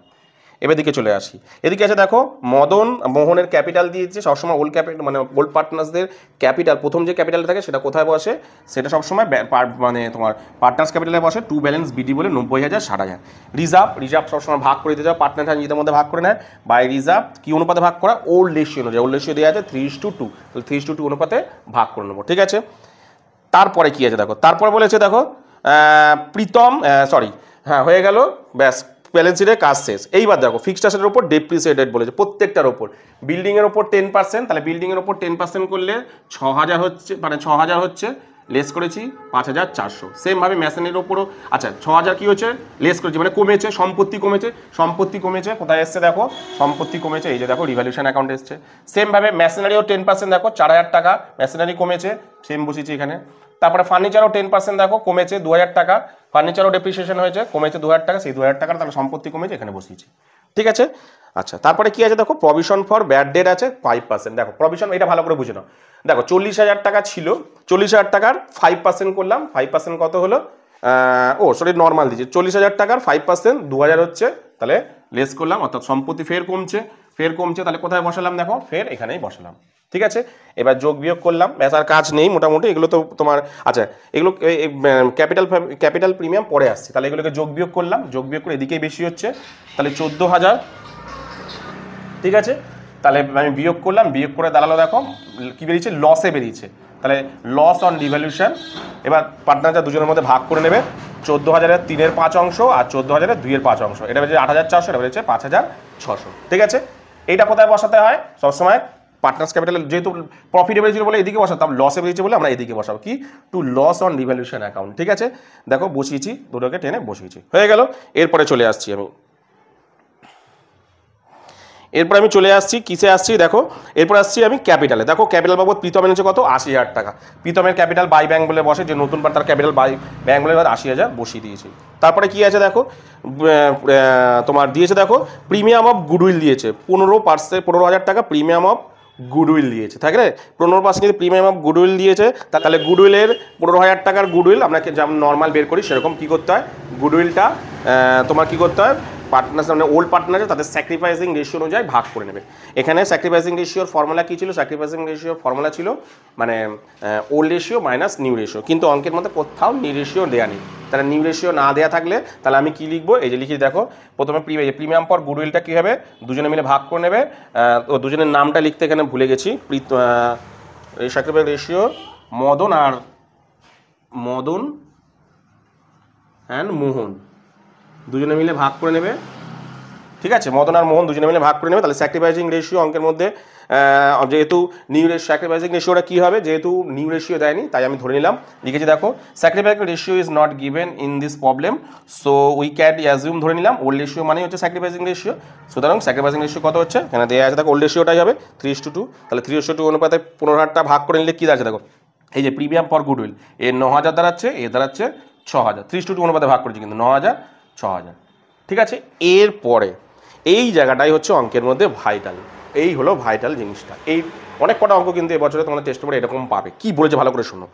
এবার দিকে চলে আসি, এদিকে আছে দেখো মদন মোহনের ক্যাপিটাল দিয়েছে, সবসময় ওল্ড ক্যাপিটাল মানে ওল্ড পার্টনার্সদের ক্যাপিটাল প্রথম যে ক্যাপিটাল থাকে সেটা কোথায় বসে, সেটা সবসময় মানে তোমার পার্টনার্স ক্যাপিটালে বসে, টু ব্যালেন্স বিডি বলে 90,000 60,000। রিজার্ভ সবসময় ভাগ করে দিতে হবে, পার্টনার নিজেদের মধ্যে ভাগ করে নেয়, বাই রিজার্ভ কি অনুপাতে ভাগ করা, ওল্ড রেশিও অনুযায়ী, ওল্ড রেশিও দেওয়া আছে 3:2, 3:2 অনুপাতে ভাগ করে নেবো। ঠিক আছে, তারপরে কি আছে দেখো, তারপরে বলেছে দেখো প্রীতম হ্যাঁ হয়ে গেল, ব্যাস ব্যালেন্স শিটের কাজ শেষ। এইবার দেখো ফিক্সড অ্যাসেটের উপর ডেপ্রিসিয়েটেড বলেছে প্রত্যেকটার উপর, বিল্ডিংয়ের উপর 10%, তাহলে বিল্ডিংয়ের উপর 10% করলে 6,000 হচ্ছে, মানে 6,000 হচ্ছে, লেস করেছি 5,400। সেমভাবে মেশিনের উপরও, আচ্ছা 6,000 কী হচ্ছে লেস করেছি মানে কমেছে, সম্পত্তি কমেছে, কোথায় এসছে দেখো সম্পত্তি কমেছে, এই যে দেখো রিভ্যালুয়েশন অ্যাকাউন্ট এসছে। সেমভাবে মেশিনারিও 10% দেখো 4,000 টাকা, মেশিনারি কমেছে, সেম বসিয়েছি এখানে। তারপরে ফার্নিচারও 10% দেখো কমেছে 2,000 টাকা, ফার্নিচারও ডেপ্রিসিয়েশন হয়েছে, কমেছে 2,000 টাকা, সেই 2,000 টাকার তাহলে সম্পত্তি কমেছে, এখানে বসিয়েছি। ঠিক আছে, আচ্ছা তারপরে কি আছে দেখো, প্রভিশন ফর ব্যাড ডেট আছে 5%। দেখো প্রভিশন, এটা ভালো করে বুঝে নাও। দেখো 40,000 টাকা ছিল, 40,000 টাকার 5% করলাম, 5% কত হলো, নর্মাল দিয়েছে 40,000 টাকার 5% 2,000 হচ্ছে, তাহলে লেস করলাম, অর্থাৎ সম্পত্তি ফের কমছে, ফের কমছে, তাহলে কোথায় বসালাম দেখো, ফের এখানেই বসালাম। ঠিক আছে, এবার যোগ বিয়োগ করলাম, ব্যাস আর কাজ নেই মোটামুটি। এগুলো তো তোমার আচ্ছা, এগুলো ক্যাপিটাল প্রিমিয়াম পরে আসছে, তাহলে এগুলোকে যোগ বিয়োগ করলাম, যোগ বিয়োগ করে এদিকেই বেশি হচ্ছে, তাহলে 14,000। ঠিক আছে, তাহলে আমি বিয়োগ করলাম, বিয়োগ করে দাঁড়ালো দেখো কি বেরিয়েছে, লসে বেরিয়েছে। তাহলে লস অন ডিভ্যালুয়েশন, এবার পার্টনাররা দুজনের মধ্যে ভাগ করে নেবে। 14,000-এর 3-এর 5 অংশ আর 14,000-এর 2-এর 5 অংশ, এটা বেরিয়েছে 8,400, এটা বেরিয়েছে 5,600। ঠিক আছে, এইটা কোথায় বসাতে হয় সবসময়, পার্টনার্স ক্যাপিটাল যেহেতু প্রফিটেবল ছিল বলে এদিকে বসাতাম, লসে বেরিয়েছে বলে আমরা এদিকে বসাবো, কি to loss on devaluation account. ঠিক আছে, দেখো বসিয়েছি, দুটোকে টেনে বসিয়েছি, হয়ে গেল। এরপরে চলে আসছি আমি চলে আসছি কিসে আসছি দেখো, এরপর আসছি আমি ক্যাপিটালে। দেখো ক্যাপিটাল বাবদ প্রীতম এনেছে কত, 80,000 টাকা। প্রীতমের ক্যাপিটাল বাই ব্যাংক বলে বসে, যে নতুন তার ক্যাপিটাল বাই ব্যাংক বলে 80,000 বসিয়ে দিয়েছি। তারপরে কি আছে দেখো, তোমার দিয়েছে দেখো প্রিমিয়াম অফ গুডউইল দিয়েছে 15,000 টাকা প্রিমিয়াম অফ গুডউইল দিয়েছে, থাকলে 15% প্রিমিয়াম অফ গুডউইল দিয়েছে। তাহলে গুডউইলের 15,000 টাকার গুডউইল আমরা যেমন নর্মাল বের করি সেরকম কি করতে হয়, গুডউইলটা তোমার কি করতে হয়, পার্টনার মানে ওল্ড পার্টনার তাদের স্যাক্রিফাইসিং রেশিও অনুযায়ী ভাগ করে নেবে। এখানে স্যাক্রিফাইসিং রেশিওর ফর্মুলা কী ছিল, স্যাক্রিফাইসিং রেশিওর ফর্মুলা ছিল মানে old ratio minus new ratio, কিন্তু অঙ্কের মধ্যে কোথাও নিউ রেশিও দেওয়া নেই। তাহলে নিউ রেশিও না দেওয়া থাকলে তাহলে আমি কি লিখবো, এই যে লিখি দেখো, প্রথমে প্রিমিয়াম পর গুডউইলটা কী হবে, দুজনে মিলে ভাগ করে নেবে। ও দুজনের নামটা লিখতে এখানে ভুলে গেছি, এই স্যাক্রিফাইস রেশিও মদন অ্যান্ড মোহন দুজনে মিলে ভাগ করে নেবে। ঠিক আছে, মদন আর মোহন দুজনে মিলে ভাগ করে নেবে। তাহলে স্যাক্রিফাইসিং রেশিও অঙ্কের মধ্যে যেহেতু স্যাক্রিফাইসিং রেশিওটা কী হবে, যেহেতু নিউ রেশিও দেয়নি তাই আমি ধরে নিলাম, লিখেছি দেখো sacrificing ratio is not given in this problem, so we can assume, ধরে নিলাম ওল্ড রেশিও মানে হচ্ছে স্যাক্রিফাইসিং রেশিও। সুতরাং স্যাক্রিফাইসিং রেশিও কত হচ্ছে, এখানে দেওয়া আছে দেখো, ওল্ড রেশিওটাই হবে 3:2। তাহলে 3:2 অনুপাতে 15,000টা ভাগ করে নিলে কী দাঁড়াচ্ছে দেখো, এই যে প্রিমিয়াম ফর গুডউইল এর 9,000 দাঁড়াচ্ছে, এ দাঁড়াচ্ছে 6,000, 3:2 অনুপাতে ভাগ করেছি কিন্তু 9,000 6,000। ঠিক আছে, এরপরে এই জায়গাটাই হচ্ছে অঙ্কের মধ্যে ভাইটাল, এই হলো ভাইটাল জিনিসটা। এই অনেক কটা অঙ্ক কিন্তু এবছরে তোমাদের টেস্ট পেপারে এরকম পাবে। কি বলেছে ভালো করে শোনো,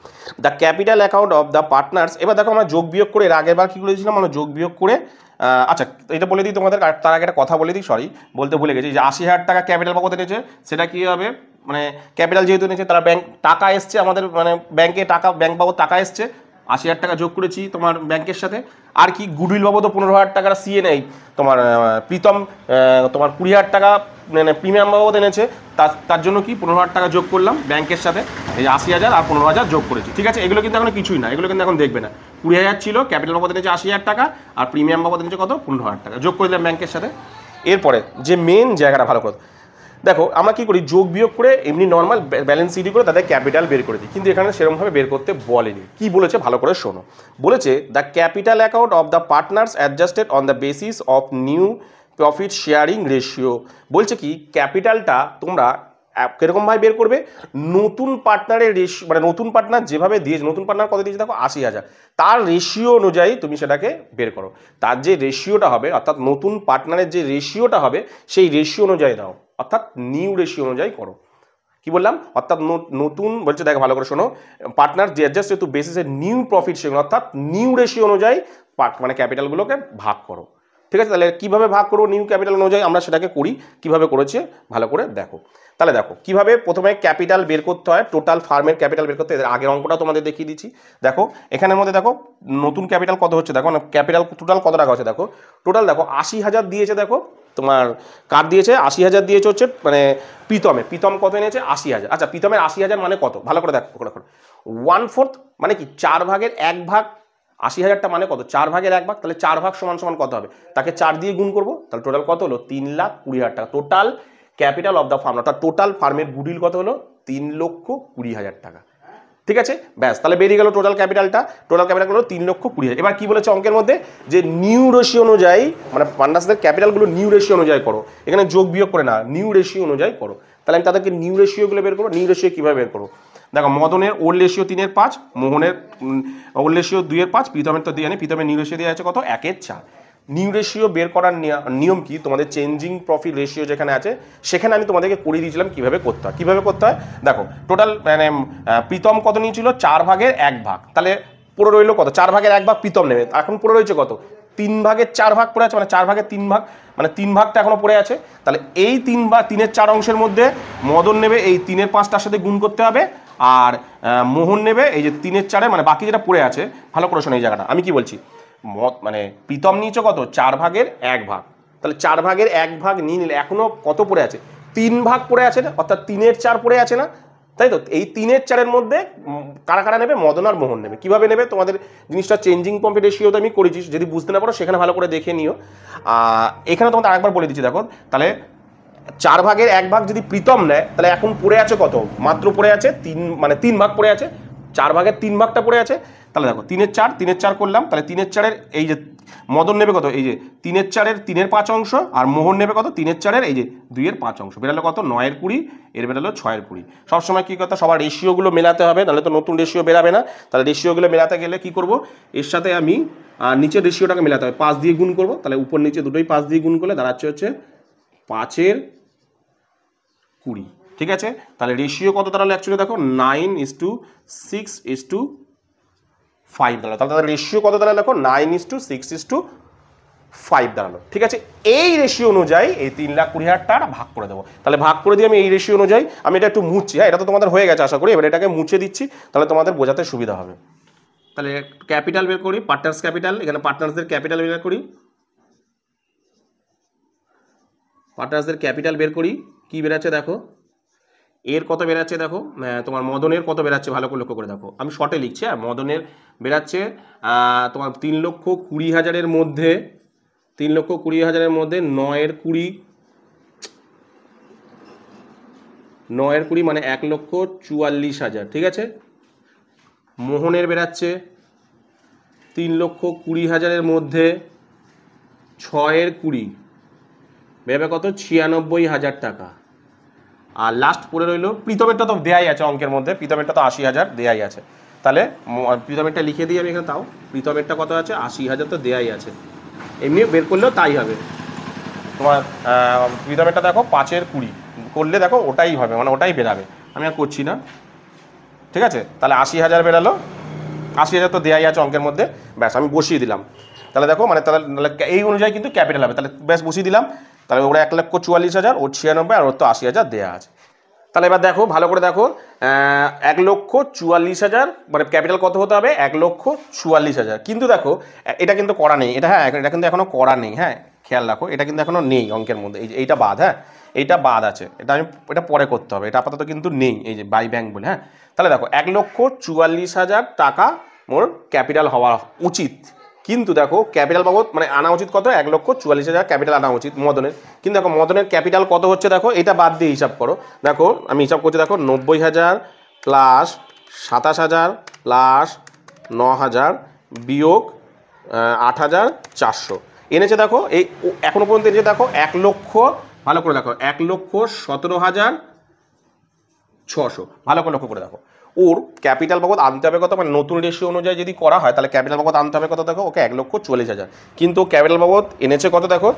the capital account of the partners. এবার দেখো আমরা যোগ বিয়োগ করে, এর আগের বার কী করেছিলাম আমরা যোগ বিয়োগ করে, আচ্ছা এটা বলে দিই তোমাদের, তার আগে একটা কথা বলে দিই, সরি বলতে ভুলে গেছি, যে 80,000 টাকা ক্যাপিটাল বাবদ এনেছে, সেটা কী হবে, মানে ক্যাপিটাল যেহেতু এনেছে তারা ব্যাংক টাকা এসছে আমাদের, মানে ব্যাংকে টাকা, ব্যাংক বাবদ টাকা এসছে, 80,000 টাকা যোগ করেছি তোমার ব্যাংকের সাথে। আর কি গুডউইল বাবদও 15,000 টাকার সিএ নেই তোমার প্রীতম, তোমার 20,000 টাকা মানে প্রিমিয়াম বাবদ এনেছে, তার জন্য কি 15,000 টাকা যোগ করলাম ব্যাংকের সাথে, এই 80,000 আর 15,000 যোগ করেছি। ঠিক আছে, এগুলো কিন্তু এখন কিছুই না, এগুলো কিন্তু এখন দেখবে না। 20,000 ছিল, ক্যাপিটাল বাবদ এনেছে 80,000 টাকা, আর প্রিমিয়াম বাবদ এনেছে কত, 15,000 টাকা যোগ করে দিলাম ব্যাংকের সাথে। এরপরে যে মেন জায়গাটা ভালো করে দেখো, আমরা কি করি, যোগ বিয়োগ করে এমনি নর্মাল ব্যালেন্স শিট করে তাদের ক্যাপিটাল বের করে দিই, কিন্তু এখানে সেরকমভাবে বের করতে বলেনি। কি বলেছে ভালো করে শোনো, বলেছে the capital account of the partners adjusted on the basis of new profit sharing ratio. বলছে কি ক্যাপিটালটা তোমরা কীরকমভাবে বের করবে, নতুন পার্টনারের রেশিও, মানে নতুন পার্টনার যেভাবে দিয়েছে, নতুন পার্টনার কত দিয়েছে দেখো 80,000, তার রেশিও অনুযায়ী তুমি সেটাকে বের করো। তার যে রেশিওটা হবে, অর্থাৎ নতুন পার্টনারের যে রেশিওটা হবে সেই রেশিও অনুযায়ী দাও, অর্থাৎ নিউ রেশিও অনুযায়ী করো। কি বললাম, অর্থাৎ নতুন বলছে দেখো ভালো করে শোনো, পার্টনার যে অ্যাডজাস্ট টু বেসিসে নিউ প্রফিট শেয়ারিং, অর্থাৎ নিউ রেশিও অনুযায়ী মানে ক্যাপিটালগুলোকে ভাগ করো। ঠিক আছে, তাহলে কীভাবে ভাগ করবো নিউ ক্যাপিটাল অনুযায়ী, আমরা সেটাকে করি, কীভাবে করেছে ভালো করে দেখো। তাহলে দেখো কীভাবে প্রথমে ক্যাপিটাল বের করতে হয়, টোটাল ফার্মের ক্যাপিটাল বের করতে, এর আগের অঙ্কটা তোমাদের দেখিয়ে দিচ্ছি। দেখো এখানের মধ্যে দেখো নতুন ক্যাপিটাল কত হচ্ছে, দেখো না ক্যাপিটাল টোটাল কত টাকা হচ্ছে, দেখো টোটাল দেখো 80,000 দিয়েছে, দেখো তোমার কার দিয়েছে 80,000 দিয়েছে হচ্ছে মানে প্রীতম কত এনেছে 80,000। আচ্ছা প্রীতমের 80,000 মানে কত ভালো করে দেখো, 1/4 মানে কি 4 ভাগের 1 ভাগ, 80,000টা মানে কত 4 ভাগের 1 ভাগ, তাহলে 4 ভাগ সমান সমান কত হবে, তাকে 4 দিয়ে গুণ করবো, তাহলে টোটাল কত হলো 3,20,000 টাকা। Total capital of the farm, অর্থাৎ টোটাল ফার্মের গুডউইল কত হলো 3,20,000 টাকা। ঠিক আছে, ব্যাস তাহলে বেরিয়ে গেল টোটাল ক্যাপিটালটা, টোটাল ক্যাপিটাল হলো 3,20,000। এবার কি বলেছে অঙ্কের মধ্যে, যে নিউ রেশিও অনুযায়ী, মানে পার্টনার্সদের ক্যাপিটালগুলো নিউ রেশিও অনুযায়ী করো, এখানে যোগ বিয়োগ করে না, নিউ রেশিও অনুযায়ী করো। তাহলে আমি তাদেরকে নিউ রেশিওগুলো বের করবো। নিউ রেশিও কীভাবে বের করবো, দেখো মদনের ওল্ড রেশিও 3/5, মোহনের ওল্ড রেশিও 2/5, প্রীতমের তো দিয়ে নেই, প্রীতমের নিউ রেশিও দেওয়া আছে কত 1/4। নিউ রেশিও বের করার নিয়ম কি, তোমাদের চেঞ্জিং প্রফিট রেশিও যেখানে আছে সেখানে আমি তোমাদেরকে করে দিয়েছিলাম কীভাবে করতে হয়। কীভাবে করতে হয় দেখো, টোটাল মানে প্রীতম কত নিয়েছিল 4 ভাগের 1 ভাগ, তাহলে পুরো রইলো কত 4 ভাগের 1 ভাগ প্রীতম নেবে, এখন পুরো রয়েছে কত 3 ভাগের 4 ভাগ পড়ে আছে, মানে 4 ভাগের 3 ভাগ, মানে 3 ভাগটা এখনো পড়ে আছে। তাহলে এই 3 ভাগ 3-এর 4 অংশের মধ্যে মদন নেবে এই 3-এর 5টার সাথে গুণ করতে হবে, আর মোহন নেবে এই যে 3-এর 4-এ, মানে বাকি যেটা পড়ে আছে। ভালো করে শোনো এই জায়গাটা আমি কি বলছি। মানে প্রীতম নিয়েছে কত, 4 ভাগের 1 ভাগ। তাহলে 4 ভাগের 1 ভাগ নিয়ে নিলে এখনো কত পড়ে আছে, 3 ভাগ পড়ে আছে না, অর্থাৎ 3-এর 4 পড়ে আছে না, তাই তো। এই 3-এর 4-এর মধ্যে কারা কারা নেবে, মদন আর মোহন নেবে। কিভাবে নেবে তোমাদের জিনিসটা চেঞ্জিং পম্পের রেশিওতে আমি করেছি, যদি বুঝতে না পারো সেখানে ভালো করে দেখে নিও। এখানে তোমাদের আরেকবার বলে দিচ্ছি দেখো। তাহলে 4 ভাগের 1 ভাগ যদি প্রীতম নেয়, তাহলে এখন পড়ে আছে কত, মাত্র পড়ে আছে 3, মানে 3 ভাগ পড়ে আছে, 4 ভাগের 3 ভাগটা পড়ে আছে। তাহলে দেখো 3-এর 4 করলাম, তাহলে 3-এর 4-এর এই যে মদন নেবে কত, এই যে 3-এর 4-এর 3-এর 5 অংশ, আর মোহন নেবে কত, 3-এর 4-এর এই যে 2-এর 5 অংশ। বেরালো কত, 9-এর 20, এর বেরালো 6-এর 20। সবসময় কী কথা, সবার রেশিওগুলো মেলাতে হবে, নাহলে তো নতুন রেশিও বেরাবে না। তাহলে রেশিওগুলো মেলাতে গেলে কি করব, এর সাথে আমি নিচের রেশিওটাকে মেলাতে হবে, 5 দিয়ে গুণ করব। তাহলে উপর নিচে দুটোই 5 দিয়ে গুণ করলে দাঁড়াচ্ছে হচ্ছে 5-এর 20, ঠিক আছে। তাহলে রেশিও কত দাঁড়ালো অ্যাকচুয়ালি দেখো, 9:6:5 দাঁড়ালো। তাহলে রেশিও কত দাঁড়ালো দেখো, 9:6:5 দাঁড়ালো, ঠিক আছে। এই রেশিও অনুযায়ী এই 3,20,000 টাকা ভাগ করে দেবো। তাহলে ভাগ করে দিয়ে আমি এই রেশিও অনুযায়ী আমি এটা একটু মুছছি, হ্যাঁ, এটা তো তোমাদের হয়ে গেছে আশা করি, এবার এটাকে মুছে দিচ্ছি, তাহলে তোমাদের বোঝাতে সুবিধা হবে। তাহলে ক্যাপিটাল বের করি, পার্টনার্স ক্যাপিটাল, এখানে পার্টনার্সদের ক্যাপিটাল বের করি, পার্টনার্সদের ক্যাপিটাল বের করি। কি বেরাচ্ছে দেখো, এর কত বেরাচ্ছে দেখো, তোমার মদনের কত বেরাচ্ছে ভালো করে লক্ষ্য করে দেখো, আমি শর্টে লিখছি, হ্যাঁ। মদনের বেরাচ্ছে তোমার 3,20,000-এর মধ্যে, 3,20,000-এর মধ্যে 9-এর 20 মানে 1,44,000, ঠিক আছে। মোহনের বেরাচ্ছে 3,20,000-এর মধ্যে 6-এর 20 বেরোবে কত, 96,000 টাকা। আর লাস্ট পড়ে রইল প্রীতমেরটা, তো দেয়াই আছে অঙ্কের মধ্যে, প্রীতমেরটা তো 80,000 দেয়াই আছে। তাহলে প্রীতমেরটা লিখে দিই আমি এখানে, তাও প্রীতমেরটা কত আছে, 80,000 তো দেয়াই আছে, এমনি বের করলেও তাই হবে। তোমার প্রীতমেরটা দেখো 5-এর 20 করলে দেখো ওটাই হবে, মানে ওটাই বেরাবে, আমি আর করছি না, ঠিক আছে। তাহলে 80,000 বেরালো, 80,000 তো দেয়াই আছে অঙ্কের মধ্যে, ব্যাস আমি বসিয়ে দিলাম। তাহলে দেখো মানে তাহলে এই অনুযায়ী কিন্তু ক্যাপিটাল হবে, তাহলে ব্যাস বসিয়ে দিলাম। তাহলে ওরা 1,44,000, ওর 96, আর ওর তো 80,000 দেওয়া আছে। তাহলে এবার দেখো ভালো করে দেখো, 1,44,000 মানে ক্যাপিটাল কত হতে হবে, 1,44,000। কিন্তু দেখো এটা কিন্তু করা নেই, এটা, হ্যাঁ, এটা কিন্তু এখনো করা নেই, হ্যাঁ, খেয়াল রাখো, এটা কিন্তু এখনো নেই অঙ্কের মধ্যে, এইটা বাদ, হ্যাঁ, এইটা বাদ আছে, এটা পরে করতে হবে, এটা আপাতত কিন্তু নেই, এই যে বাই ব্যাংক বলে, হ্যাঁ। তাহলে দেখো 1,44,000 টাকা মোর ক্যাপিটাল হওয়া উচিত, কিন্তু দেখো ক্যাপিটাল বাবদ মানে আনা উচিত কত, 1,44,000 ক্যাপিটাল আনা উচিত মদনের। কিন্তু দেখো মদনের ক্যাপিটাল কত হচ্ছে দেখো, এটা বাদ দিয়ে হিসাব করো, দেখো আমি হিসাব করছি, দেখো 90,000 প্লাস 27,000 প্লাস 9,000 বিয়োগ 8,400 এনেছে। দেখো এই এখনো পর্যন্ত এনেছে দেখো 1,00,000, ভালো করে দেখো 1,17,600, ভালো করে লক্ষ্য করে দেখো। ওর ক্যাপিটাল বাবদ আনতে হবে কত, মানে নতুন রেশিও অনুযায়ী যদি করা হয় তাহলে ক্যাপিটাল বাবদ আনতে হবে কত দেখো, ওকে 1,40,000, কিন্তু ক্যাপিটাল বাবদ এনেছে কত দেখো,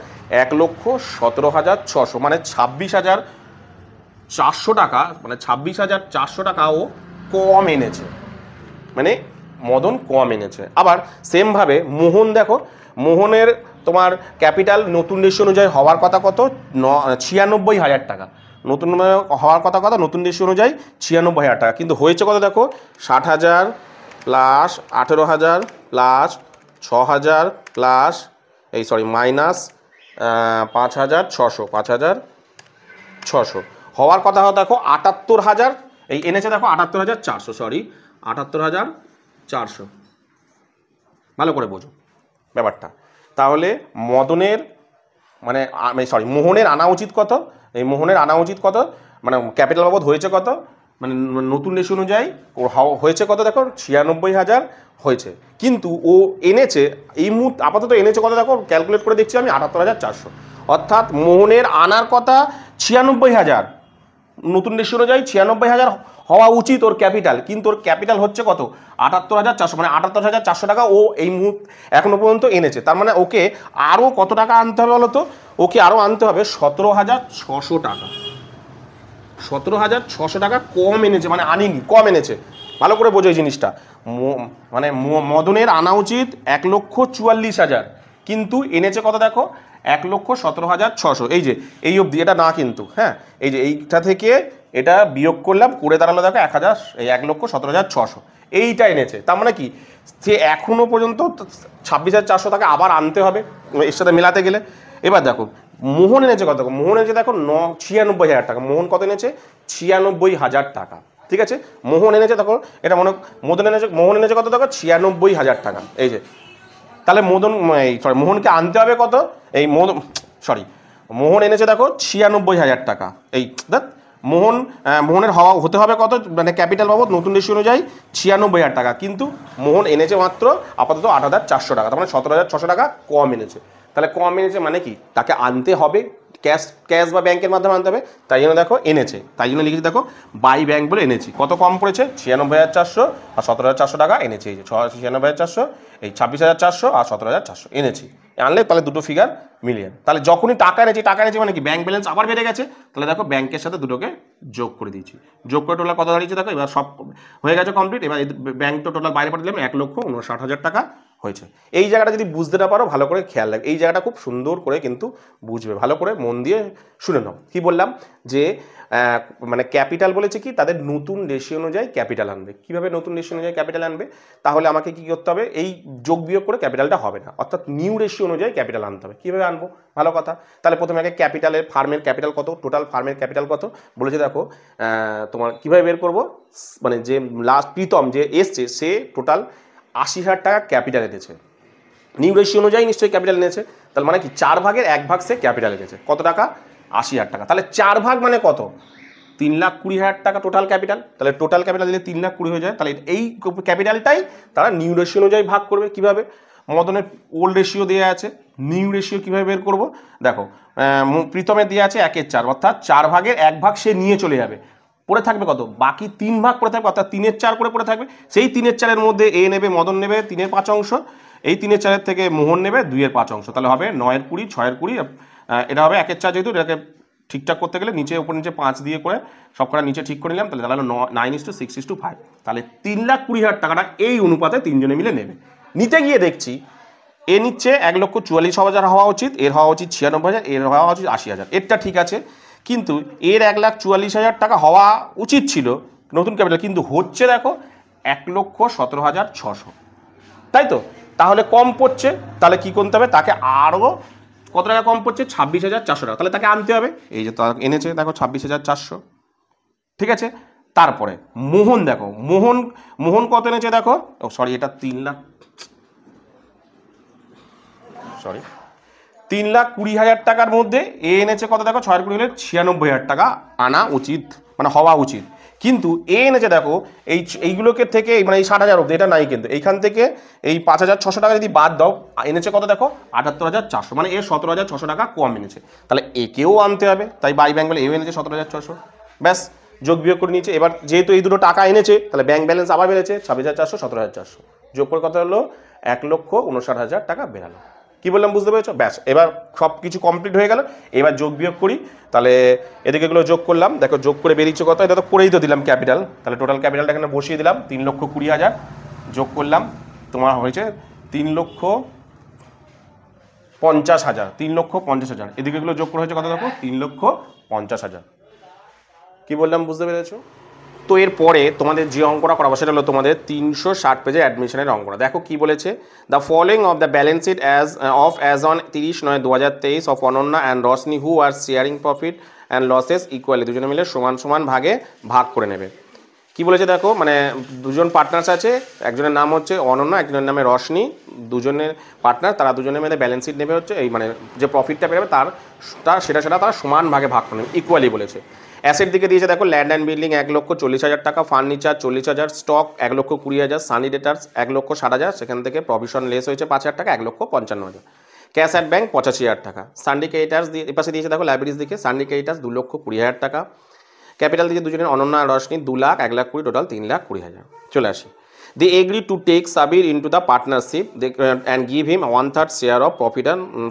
1,17,600, মানে 26,400 টাকা, মানে 26,400 টাকা ও কম এনেছে, মানে মদন কম এনেছে। আবার সেমভাবে মোহন দেখো, মোহনের তোমার ক্যাপিটাল নতুন রেশিও অনুযায়ী হওয়ার কথা কত, 96,000 টাকা, নতুন হওয়ার কথা কত নতুন রেশিও অনুযায়ী 96,000 টাকা, কিন্তু হয়েছে কত দেখো, 60,000 প্লাস 18,000 প্লাস 6,000 প্লাস মাইনাস 5,600, 5,600 হওয়ার কথা দেখো 78,000, এই এনেছে দেখো 78,400, 78,400, ভালো করে বোঝো ব্যাপারটা। তাহলে মদনের মানে মোহনের আনা উচিত কত, এই মোহনের আনা উচিত কত, মানে ক্যাপিটাল বাবদ হয়েছে কত, মানে নতুন রেশিও অনুযায়ী হয়েছে কত দেখো, 96,000 হয়েছে, কিন্তু ও এনেছে এই মুহূর্তে আপাতত এনেছে কত দেখো, ক্যালকুলেট করে দেখছি আমি 78,400, অর্থাৎ মোহনের আনার কথা 96,000, নতুন রেশিও অনুযায়ী 96,000 হওয়া উচিত ওর ক্যাপিটাল, কিন্তু ওর ক্যাপিটাল হচ্ছে কত, 78,400, মানে 78,400 টাকা ও এই মুহূর্তে এখনো পর্যন্ত এনেছে। তার মানে ওকে আরও কত টাকা আনতে হবে বলো তো, ওকে আরও আনতে হবে 17,600 টাকা, 17,600 টাকা কম এনেছে, মানে আনিনি, কম এনেছে, ভালো করে বোঝো এই জিনিসটা। মানে মদনের আনা উচিত 1,44,000, কিন্তু এনেছে কত দেখো 1,17,600, এই অবধি, এটা না কিন্তু, হ্যাঁ, এই যে এইটা থেকে এটা বিয়োগ করলাম, করে দাঁড়ালো দেখো 1,17,600, এইটা এনেছে। তার মানে কি, সে এখনো পর্যন্ত 26,400 টাকা আবার আনতে হবে এর সাথে মেলাতে গেলে। এবার দেখো মোহন এনেছে কত, মোহন এনেছে দেখো 96,000 টাকা। মোহন কত এনেছে, 96,000 টাকা, ঠিক আছে। মোহন এনেছে দেখো, এটা মোহন এনেছে কত দেখো, 96,000 টাকা। এই যে তাহলে মোহনকে আনতে হবে কত, মোহন এনেছে দেখো 96,000 টাকা। এই দেখ মোহনের হতে হবে কত, মানে ক্যাপিটাল বাবদ নতুন রেশিও অনুযায়ী 96,000 টাকা, কিন্তু মোহন এনেছে মাত্র আপাতত 8,400 টাকা, তার মানে 17,600 টাকা কম এনেছে। তাহলে কম এনেছে মানে কি, তাকে আনতে হবে ক্যাশ বা ব্যাংকের মাধ্যমে আনতে হবে, তাই জন্য দেখো এনেছে, তাই জন্য লিখেছি দেখো বাই ব্যাংক বলে এনেছি। কত কম পড়েছে, 96,400 আর 17,400 টাকা এনেছে। এই যে 96,400, এই 26,400 আর 17,400 এনেছি। আনলে তাহলে দুটো ফিগার মিলিয়ে, তাহলে যখনই টাকা এনেছি মানে কি ব্যাংক ব্যালেন্স আবার বেড়ে গেছে, তাহলে দেখো ব্যাংকের সাথে দুটোকে যোগ করে দিয়েছি, যোগ করে টোটাল কত দাঁড়িয়েছে দেখো, এবার সব হয়ে গেছে কমপ্লিট। এবার ব্যাংক তো টোটাল বাইরে পাঠিয়ে দিলাম 1,59,000 টাকা হয়েছে। এই জায়গাটা যদি বুঝতে না পারো ভালো করে খেয়াল রাখবে, এই জায়গাটা খুব সুন্দর করে কিন্তু বুঝবে, ভালো করে মন দিয়ে শুনে নাও। কি বললাম, যে মানে ক্যাপিটাল বলেছে কি, তাদের নতুন রেশিও অনুযায়ী ক্যাপিটাল আনবে। কিভাবে নতুন রেশিও অনুযায়ী ক্যাপিটাল আনবে, তাহলে আমাকে কি করতে হবে, এই যোগ বিয়োগ করে ক্যাপিটালটা হবে না, অর্থাৎ নিউ রেশিও অনুযায়ী ক্যাপিটাল আনতে হবে। কীভাবে আনবো, ভালো কথা। তাহলে প্রথমে আগে ক্যাপিটালের ফার্মের ক্যাপিটাল কত, টোটাল ফার্মের ক্যাপিটাল কত বলেছে দেখো, তোমার কীভাবে বের করবো, মানে যে লাস্ট প্রীতম যে এসছে সে টোটাল 80,000 টাকা ক্যাপিটাল এনেছে, নিউ রেশিও অনুযায়ী নিশ্চয়ই ক্যাপিটাল এনেছে। তাহলে মানে কি 4/1 সে ক্যাপিটাল এনেছে, কত টাকা, 80,000 টাকা। তাহলে 4 ভাগ মানে কত, 3,20,000 টাকা টোটাল ক্যাপিটাল। তাহলে টোটাল ক্যাপিটাল দিলে 3,20,000 হয়ে যায়। তাহলে এই ক্যাপিটালটাই তারা নিউ রেশিও অনুযায়ী ভাগ করবে। কিভাবে, মদনের ওল্ড রেশিও দেওয়া আছে, নিউ রেশিও কীভাবে বের করবো দেখো, প্রীতমের দেওয়া আছে 1/4, অর্থাৎ 4/1 সে নিয়ে চলে যাবে, পড়ে থাকবে কত, বাকি 3 ভাগ পড়ে থাকবে, অর্থাৎ 3/4 করে পড়ে থাকবে। সেই 3/4 মধ্যে এ নেবে, মদন নেবে 3/5 অংশ, এই 3/4 থেকে মোহন নেবে 2/5 অংশ। তাহলে হবে 9-20, 6-20, এটা হবে 1/4, যেহেতু এটাকে ঠিকঠাক করতে গেলে নিচে উপর নিচে 5 দিয়ে করে সব কটা নিচে ঠিক করে নিলাম, তাহলে হলো 9:6:5। তাহলে 3,20,000 টাকাটা এই অনুপাতে তিনজনে মিলে নেবে। নিতে গিয়ে দেখছি এ নিচ্ছে 1,44,000 হওয়া উচিত, এর হওয়া উচিত 96,000, এর হওয়া উচিত 80,000, এরটা ঠিক আছে, কিন্তু এর 1,44,000 টাকা হওয়া উচিত ছিল নতুন ক্যাপিটাল, কিন্তু হচ্ছে দেখো 1,17,600, তাই তো। তাহলে কম পড়ছে, তাহলে কি করতে হবে, তাকে আরও কত টাকা কম পড়ছে, 26,400 টাকা, তাহলে তাকে আনতে হবে। এই যে এনেছে দেখো 26,400, ঠিক আছে। তারপরে মোহন দেখো, মোহন কত এনেছে দেখো, এটা 3,20,000 টাকার মধ্যে এ এনেছে কত দেখো, 6-20 হলে 96,000 টাকা আনা উচিত, মানে হওয়া উচিত, কিন্তু এ এনেছে দেখো এইগুলোকে থেকে, মানে এই 60,000 অব্দি এটা নাই, কিন্তু এইখান থেকে এই 5,600 টাকা যদি বাদ দাও, এনেছে কত দেখো 78,400, মানে এ 17,600 টাকা কম এনেছে। তাহলে একেও আনতে হবে, তাই বাই ব্যাংক বলে এও এনেছে 17,600, ব্যাস যোগ বিয়োগ করে নিয়েছে। এবার যেহেতু এই দুটো টাকা এনেছে, তাহলে ব্যাংক ব্যালেন্স আবার বেড়েছে, 26,400, 17,400 যোগ করে কত হলো, 1,59,000 টাকা বেরালো। কি বললাম বুঝতে পেরেছো? ব্যাস, এবার সব কিছু কমপ্লিট হয়ে গেল। এবার যোগ বিয়োগ করি, তাহলে এদিকে এগুলো যোগ করলাম, দেখো যোগ করে বেরিয়েছে কত, এটা তো করেই তো দিলাম ক্যাপিটাল, তাহলে টোটাল ক্যাপিটালটা এখানে বসিয়ে দিলাম 3,20,000, যোগ করলাম তোমার হয়েছে 3,50,000, 3,50,000, এদিকে এগুলো যোগ করে হয়েছে কত দেখো, 3,50,000। কি বললাম বুঝতে পেরেছো? তো এরপরে তোমাদের যে অঙ্কটা করাবো সেটা হলো তোমাদের 360 পেজের অ্যাডমিশনের অঙ্কটা। দেখো কি বলেছে, the following of the balance sheet as on 30/9/2023 of Ananya and Roshni who are sharing profit and losses equally, দুজনে মিলে সমান সমান ভাগে ভাগ করে নেবে। কি বলেছে দেখো, মানে দুজন পার্টনার্স আছে, একজনের নাম হচ্ছে অনন্যা, একজনের নামে রশনি, দুজনের পার্টনার, তারা দুজনে মিলে ব্যালেন্স শিট নেবে হচ্ছে এই, মানে যে প্রফিটটা বেরোবে সেটা তারা সমান ভাগে ভাগ করে নেবে, ইকুয়ালি বলেছে। অ্যাসেট দিকে দিয়েছে দেখো, ল্যান্ড অ্যান্ড বিল্ডিং 1,40,000 টাকা, ফার্নিচার 40,000, স্টক 1,20,000, স্যানিটেটার্স 1,60,000, সেখান থেকে প্রভিশন লেস হয়েছে 5,000 টাকা, 1,55,000, ক্যাশ অ্যাট ব্যাংক 85,000 টাকা, সান্ডিকেটার্স দিয়ে এপাশে দিয়েছে দেখো, লাইব্রেরিজ দিকে সান্ডিকেটার্স 2,20,000 টাকা, ক্যাপিটাল দিকে দুজনের অনন্যা আর রশনি 2 লাখ, 1,20,000, টোটাল 3,20,000। চলে আসি, they agreed to take Sabir into the partnership and give him 1/3 share of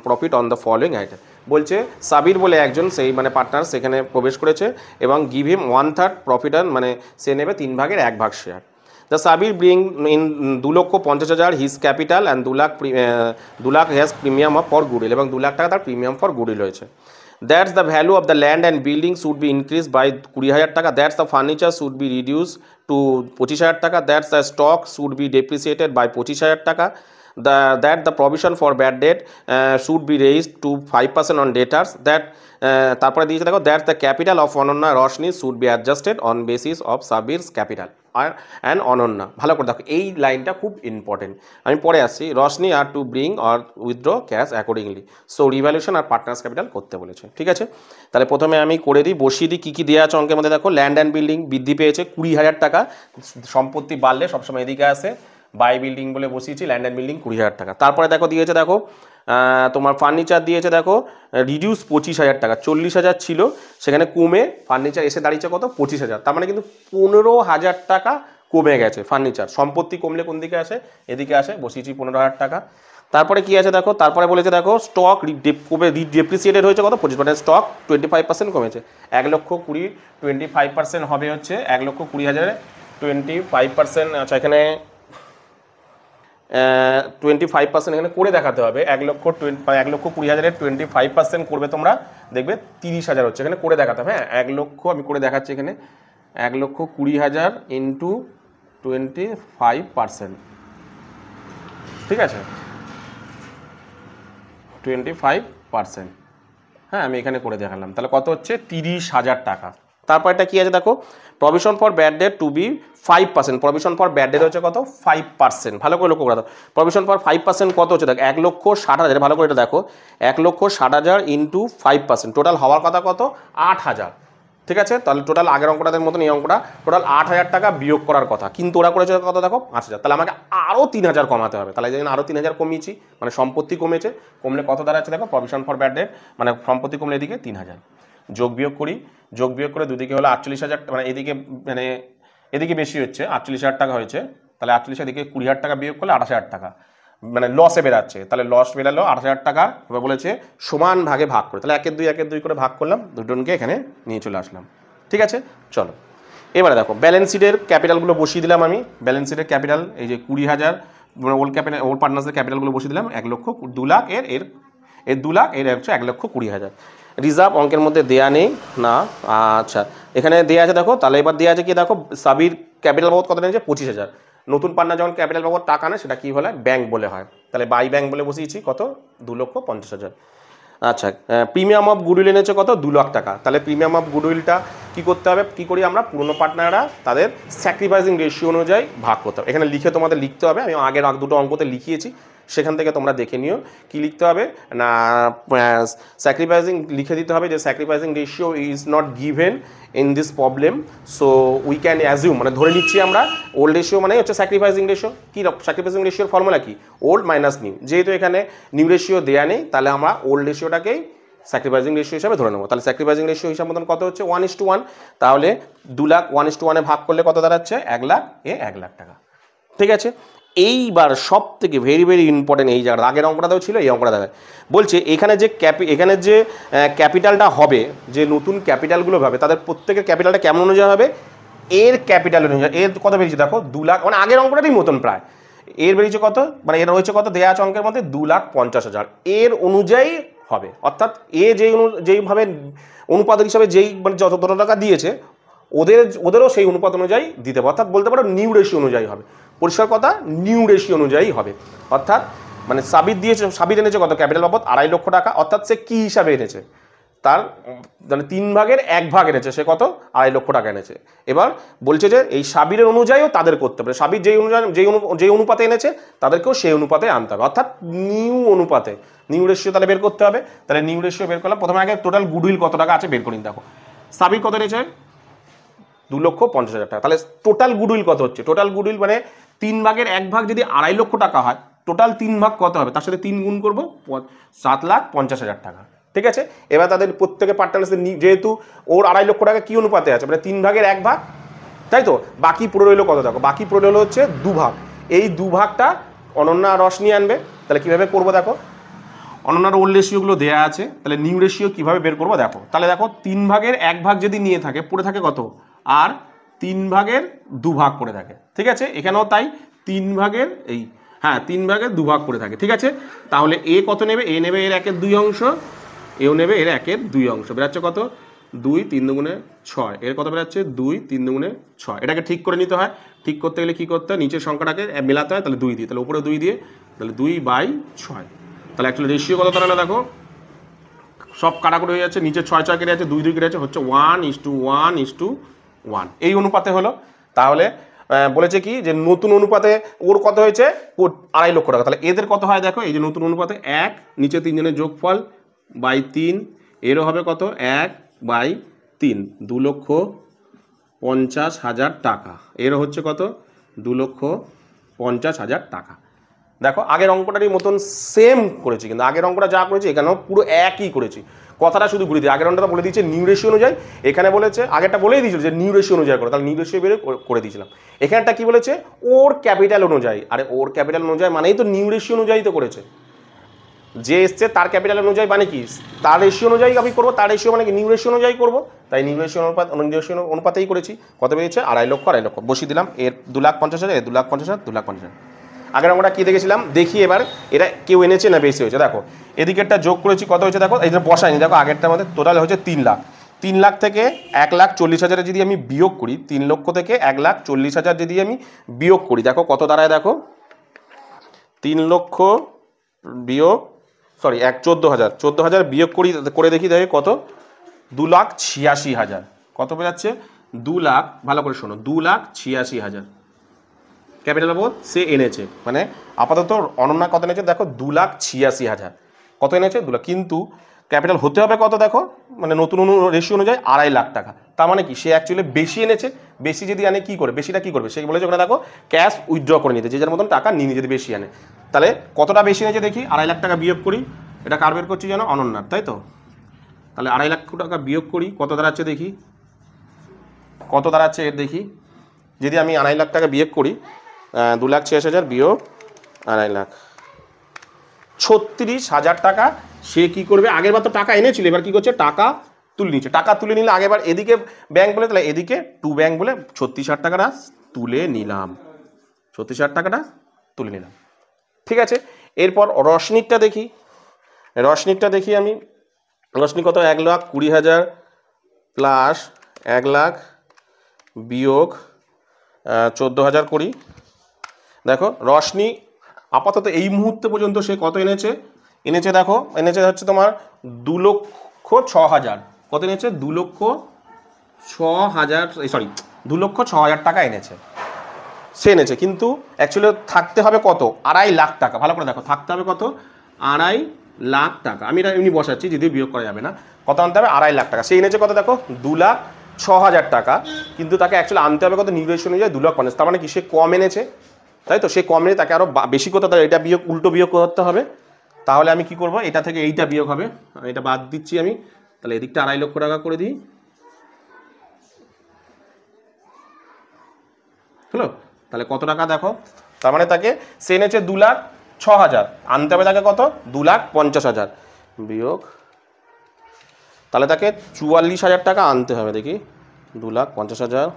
profit on the following item। বলছে সাবির বলে একজন সেই মানে পার্টনার সেখানে প্রবেশ করেছে এবং গিভ হিম 1/3 প্রফিট, মানে সে নেবে 3/1 share. The Sabir bring in 2,50,000 his capital and 2 lakh has premium of for goodwill, এবং 2 লাখ টাকা তার প্রিমিয়াম ফর গুডউইল রয়েছে। That's the value of the land and building should be increase by 20,000 টাকা। That's the furniture should be reduce to 25,000 টাকা। That's the stock should be depreciated by 25,000 টাকা। That the provision for bad debt should be raised to 5% on debtors. তারপরে দিয়েছে দেখো, that the capital of Ananya Roshni should be adjusted on basis of Sabir's capital and Ananya. ভালো করে দেখো, এই লাইনটা খুব ইম্পর্টেন্ট, আমি পরে আসছি। Roshni are to bring or withdraw cash accordingly, so revaluation আর পার্টনার্স ক্যাপিটাল করতে বলেছে। ঠিক আছে, তাহলে প্রথমে আমি করে দিই, বসিয়ে দিই কী কী দেওয়া আছে অঙ্কের মধ্যে। দেখো, ল্যান্ড অ্যান্ড বিল্ডিং বৃদ্ধি পেয়েছে 20,000 টাকা, সম্পত্তি বাড়লে সবসময় এদিকে আসে, বাই বিল্ডিং বলে বসিয়েছি, ল্যান্ড অ্যান্ড বিল্ডিং 20,000 টাকা। তারপরে দেখো দিয়েছে, দেখো তোমার ফার্নিচার দিয়েছে, দেখো রিডিউস 25,000 টাকা, 40,000 ছিল সেখানে কমে ফার্নিচার এসে দাঁড়িয়েছে কত, 25,000, তার মানে কিন্তু 15,000 টাকা কমে গেছে ফার্নিচার। সম্পত্তি কমলে কোন দিকে আসে, এদিকে আসে, বসিয়েছি 15,000 টাকা। তারপরে কি আছে দেখো, তারপরে বলেছে দেখো স্টক ডেপ্রিসিয়েটেড হয়েছে কত, 25, মানে স্টক 25% কমেছে। 1,20,000 25% হবে হচ্ছে 1,20,000 25%। আচ্ছা, এখানে 25% এখানে করে দেখাতে হবে। 1,20,000 25% করবে তোমরা, দেখবে 30,000 হচ্ছে, এখানে করে দেখাতে হবে। হ্যাঁ, 1,00,000 আমি করে দেখাচ্ছি এখানে, 1,20,000 ইন্টু 25%, ঠিক আছে, 25%। হ্যাঁ, আমি এখানে করে দেখালাম, তাহলে কত হচ্ছে, 30,000 টাকা। তারপর এটা কি আছে দেখো, provision for bad debt to be 5%, provision for bad debt হচ্ছে কত, 5%। ভালো করে লক্ষ্য করে দাও, প্রভিশন ফর 5% কত হচ্ছে দেখো, 1,60,000, ভালো করে এটা দেখো, 1,60,000 ইন্টু 5%, টোটাল হওয়ার কথা কত, 8,000। ঠিক আছে, তাহলে টোটাল আগের অঙ্কটাদের মতন এই অঙ্কটা টোটাল 8,000 টাকা বিয়োগ করার কথা, কিন্তু ওরা করেছে কত দেখো, 5,000। তাহলে আমাকে আরও 3,000 কমাতে হবে, তাহলে যেদিন আরও 3,000 কমিয়েছি, মানে সম্পত্তি কমেছে, কমলে কত দাঁড়াচ্ছে দেখো, প্রভিশন ফর ব্যাড ডেট মানে সম্পত্তি কমলে এদিকে 3,000, যোগ বিয়োগ করি, যোগ বিয়োগ করে দুদিকে হলো 48,000, মানে এদিকে মানে এদিকে বেশি হচ্ছে, 48,000 টাকা হয়েছে, তাহলে 48 দিকে 20,000 টাকা বিয়োগ করলে 28,000 টাকা, মানে লসে বেরাচ্ছে, তাহলে লস বেরালো 28,000 টাকা। এবার বলেছে সমান ভাগে ভাগ করে, তাহলে 1/2 করে ভাগ করলাম, দুজনকে এখানে নিয়ে চলে আসলাম। ঠিক আছে, চলো এবারে দেখো ব্যালেন্স শিটের ক্যাপিটালগুলো বসিয়ে দিলাম আমি। ব্যালেন্স শিটের ক্যাপিটাল এই যে 20,000, মানে ওল্ড ক্যাপিটাল, ওল্ড পার্টনার্সের ক্যাপিটালগুলো বসিয়ে দিলাম, 1,00,000, 2 লাখ, এর 2 লাখ, এর হচ্ছে 1,20,000। রিজার্ভ অঙ্কের মধ্যে দেয়া নেই না, আচ্ছা এখানে দেওয়া আছে দেখো, তাহলে এবার দেওয়া আছে কি দেখো, সাবির ক্যাপিটাল বাবদ কত নিয়েছে, 25,000। নতুন পার্টনার যখন ক্যাপিটাল বাবদ টাকা নেয় সেটা কি বলে, ব্যাংক বলে হয়, তাহলে বাই ব্যাংক বলে বসিয়েছি কত, 2,50,000। আচ্ছা, প্রিমিয়াম অফ গুডউইল এনেছে কত, 2 লাখ টাকা। তাহলে প্রিমিয়াম অফ গুডউইলটা কী করতে হবে, কী করি আমরা, পুরনো পার্টনাররা তাদের স্যাক্রিফাইসিং রেশিও অনুযায়ী ভাগ করতে হবে। এখানে লিখে তোমাদের লিখতে হবে, আমি আগের দুটো অঙ্কতে লিখিয়েছি, সেখান থেকে তোমরা দেখে নিও কি লিখতে হবে না, স্যাক্রিফাইসিং লিখে দিতে হবে যে sacrificing ratio is not given in this problem, so we can assume, মানে ধরে নিচ্ছি আমরা ওল্ড রেশিও মানে হচ্ছে স্যাক্রিফাইসিং রেশিও। কি স্যাক্রিফাইসিং রেশিওর ফর্মুলা কি, ওল্ড মাইনাস নিউ, যেহেতু এখানে নিউ রেশিও দেয়া নেই, তাহলে আমরা ওল্ড রেশিওটাকেই স্যাক্রিফাইসিং রেশিও হিসাবে ধরে নেবো। তাহলে স্যাক্রিফাইসিং রেশিও হিসাব মতন কত হচ্ছে, 1:1, তাহলে 2 লাখ 1:1 ভাগ করলে কত দাঁড়াচ্ছে, 1 লাখ, 1 লাখ টাকা। ঠিক আছে, এইবার সব থেকে ভেরি ভেরি ইম্পর্টেন্ট এই জায়গাটা, আগের অঙ্কটাতেও ছিল, এই অঙ্কটা দেখায় বলছে এখানে যে ক্যাপিটালটা হবে, যে নতুন ক্যাপিটালগুলো হবে তাদের প্রত্যেকের ক্যাপিটালটা কেমন অনুযায়ী হবে, এর ক্যাপিটাল অনুযায়ী। এর কত বেরিয়েছে দেখো, 2 লাখ, মানে আগের অঙ্কটারই মতন প্রায়। এর বেরিয়েছে কত, মানে এর রয়েছে কত, দেয়া আছে অঙ্কের মধ্যে 2,50,000, এর অনুযায়ী হবে, অর্থাৎ যেইভাবে অনুপাত হিসাবে যেই মানে যত টাকা দিয়েছে ওদেরও সেই অনুপাত অনুযায়ী দিতে হবে, অর্থাৎ বলতে পারো নিউ রেশিও অনুযায়ী হবে। পরিষ্কার কথা, নিউ রেশিও অনুযায়ী হবে, অর্থাৎ মানে সাবির এনেছে কত, ক্যাপিটাল বাবদ 2.5 লক্ষ টাকা, অর্থাৎ সে কি হিসাবে এনেছে, তার মানে 3/1 এনেছে, সে কত, 2.5 লক্ষ টাকা এনেছে। এবার বলছে যে এই সাবিরের অনুযায়ীও তাদের করতে হবে, সাবির যেই অনুপাতে এনেছে তাদেরকেও সেই অনুপাতে আনতে হবে, অর্থাৎ নিউ অনুপাতে, নিউ রেশিও তাহলে বের করতে হবে। তাহলে নিউ রেশিও বের করলাম, প্রথমে আগে টোটাল গুডউইল কত টাকা আছে বের করি। দেখো সাবির কত এনেছে, 2,50,000 টাকা, তাহলে টোটাল গুডউইল কত হচ্ছে, টোটাল গুডউইল মানে 3/1 যদি 2.5 লক্ষ টাকা হয়, টোটাল 3 ভাগ কত হবে, তার সাথে 3 গুণ করবো, 7,50,000 টাকা। ঠিক আছে, এবার তাদের প্রত্যেকের পার্টনারদের যেহেতু ওর 2.5 লক্ষ টাকা কি অনুপাতে আছে, মানে 3/1, তাই তো, বাকি পুরো রইলো কত দেখো, বাকি পুরো রইলো হচ্ছে 2 ভাগ। এই 2 ভাগটা অনন্যা রশনি আনবে, তাহলে কীভাবে করবো দেখো, অনন্যার ওল্ড রেশিওগুলো দেওয়া আছে, তাহলে নিউ রেশিও কীভাবে বের করবো দেখো, তাহলে দেখো 3/1 যদি নিয়ে থাকে, পড়ে থাকে কত, আর 3/2 পড়ে থাকে, ঠিক আছে। এখানেও তাই 3/2 পড়ে থাকে, ঠিক আছে। তাহলে এ কত নেবে? এ নেবে এর 1/2 অংশ, এও নেবে এর 1/2 অংশ। বেরাচ্ছে কত? 2 3 দুগুণে 6। এর কত বেরাচ্ছে? 2 3 দুগুণে 6। এটাকে ঠিক করে নিতে হয়। ঠিক করতে গেলে কি করতে হয়? নিচের সংখ্যাটাকে মেলাতে হয়, তাহলে 2 দিয়ে, তাহলে উপরে 2 দিয়ে, তাহলে 2/6। তাহলে অ্যাকচুয়ালি রেশিও কত দাঁড়ালো দেখো, সব কাটাকুটি হয়ে যাচ্ছে, নিচে 6 6 কেটে যাচ্ছে, 2 2 কেটে যাচ্ছে, হচ্ছে 1:1:1 এই অনুপাতে হলো। তাহলে বলেছে কি যে নতুন অনুপাতে ওর কত হয়েছে? 2.5 লক্ষ টাকা। তাহলে এদের কত হয় দেখো, এই যে নতুন অনুপাতে 1 নিচে 3 জনের যোগফল বাই 3, এরও হবে কত? 1/3, 2,50,000 টাকা। এরও হচ্ছে কত? 2,50,000 টাকা। দেখো আগের অঙ্কটারই মতন সেম করেছি, কিন্তু আগের অঙ্কটা যা করেছি এখানেও পুরো একই করেছি। কথাটা শুধু ঘুরে দিই, আগের অঙ্কটা বলে দিয়েছে নিউ রেশিও অনুযায়ী, এখানে বলেছে আগেরটা বলেই দিয়েছিল যে নিউ রেশিও অনুযায়ী করো, তাহলে নিউ রেশিও বের করে দিয়েছিলাম। এখানটা কি বলেছে? ওর ক্যাপিটাল অনুযায়ী। আরে ওর ক্যাপিটাল অনুযায়ী মানেই তো নিউ রেশিও অনুযায়ী তো করেছে, যে এসছে তার ক্যাপিটাল অনুযায়ী মানে কি তার রেশিও অনুযায়ী আমি করবো, তার রেশিও মানে কি নিউ রেশিও অনুযায়ী করবো, তাই নিউ রেশিও অনুপাতেই করেছি। কত বেরিয়েছে? 2.5 লক্ষ বসিয়ে দিলাম। এর 2,50,000, এর 2,50,000, 2,50,000। আগের আমরা কি দেখেছিলাম দেখি, এবার এটা কেউ এনেছে না বেশি হয়েছে। দেখো এদিকেরটা যোগ করেছি, কত হয়েছে দেখো, এই যে বসাইনি, দেখো আগেরটার মধ্যে টোটাল হচ্ছে 3 লাখ। 3 লাখ থেকে 1,40,000 যদি আমি বিয়োগ করি, 3 লক্ষ থেকে 1,40,000 যদি আমি বিয়োগ করি, দেখো কত দাঁড়ায় দেখো, 3 লক্ষ বিয়োগ 14,000 বিয়োগ করে দেখি দেখে কত, 2,86,000। কত বোঝাচ্ছে? 2 লাখ, ভালো করে শোনো, 2,86,000 ক্যাপিটাল বাবদ সে এনেছে। মানে আপাতত অনন্যা কত এনেছে দেখো, 2,86,000। কত এনেছে? 2 লাখ। কিন্তু ক্যাপিটাল হতে হবে কত দেখো, মানে নতুন রেশিও অনুযায়ী 2.5 লাখ টাকা। তার মানে কি সে অ্যাকচুয়ালি বেশি এনেছে। বেশি যদি আনে কি করবে? বেশিটা কি করবে? সে বলেছে ওখানে দেখো ক্যাশ উইথড্র করে নিতে, যে যার মতন টাকা নিয়ে যদি বেশি আনে। তাহলে কতটা বেশি এনেছে দেখি, 2.5 লাখ টাকা বিয়োগ করি। এটা কার বের করছি যেন? অনন্যার, তাই তো। তাহলে 2.5 লাখ টাকা বিয়োগ করি, কত দাঁড়াচ্ছে দেখি, কত দাঁড়াচ্ছে এর দেখি। যদি আমি 2.5 লাখ টাকা বিয়োগ করি, 2,86,000 বিয়োগ 2.5 লাখ, 36,000 টাকা সে কি করবে? আগের বার তো টাকা এনেছিল, এবার কি করছে? টাকা তুলে নিচ্ছে। টাকা তুলে নিলে আগেবার এদিকে ব্যাংক বলে, তাহলে এদিকে টু ব্যাংক বলে 36,000 টাকাটা তুলে নিলাম, 36,000 টাকাটা তুলে নিলাম, ঠিক আছে। এরপর রশনিরটা দেখি, আমি রশনি কত? 1,20,000 প্লাস 1 লাখ বিয়োগ 14,000 করি। দেখো রশনি আপাতত এই মুহূর্তে পর্যন্ত সে কত এনেছে দেখো, এনেছে হচ্ছে তোমার 2,06,000। কত এনেছে? 2,06,000 টাকা এনেছে সে এনেছে। কিন্তু অ্যাকচুয়ালি থাকতে হবে কত? 2.5 লাখ টাকা। ভালো করে দেখো, থাকতে হবে কত? 2.5 লাখ টাকা। আমি এটা এমনি বসাচ্ছি, যদিও বিয়োগ করা যাবে না। কত আনতে হবে? 2.5 লাখ টাকা। সে এনেছে কত দেখো? 2,06,000 টাকা। কিন্তু তাকে অ্যাকচুয়ালি আনতে হবে কত? নিউ রেশিও অনুযায়ী 2,50,000। তার মানে কি সে কম এনেছে, তাই তো। সে কম এনে তাকে আরও বেশি করতে হবে, এটা বিয়োগ উল্টো বিয়োগ করতে হবে। তাহলে আমি কি করব? এটা থেকে এইটা বিয়োগ হবে, এটা বাদ দিচ্ছি আমি। তাহলে এদিকটা 2.5 লক্ষ টাকা করে দিই, হলো। তাহলে কত টাকা দেখো, তার মানে তাকে সে এনেছে 2,06,000, আনতে হবে তাকে কত? 2,50,000 বিয়োগ, তাহলে তাকে 44,000 টাকা আনতে হবে। দেখি 2,50,000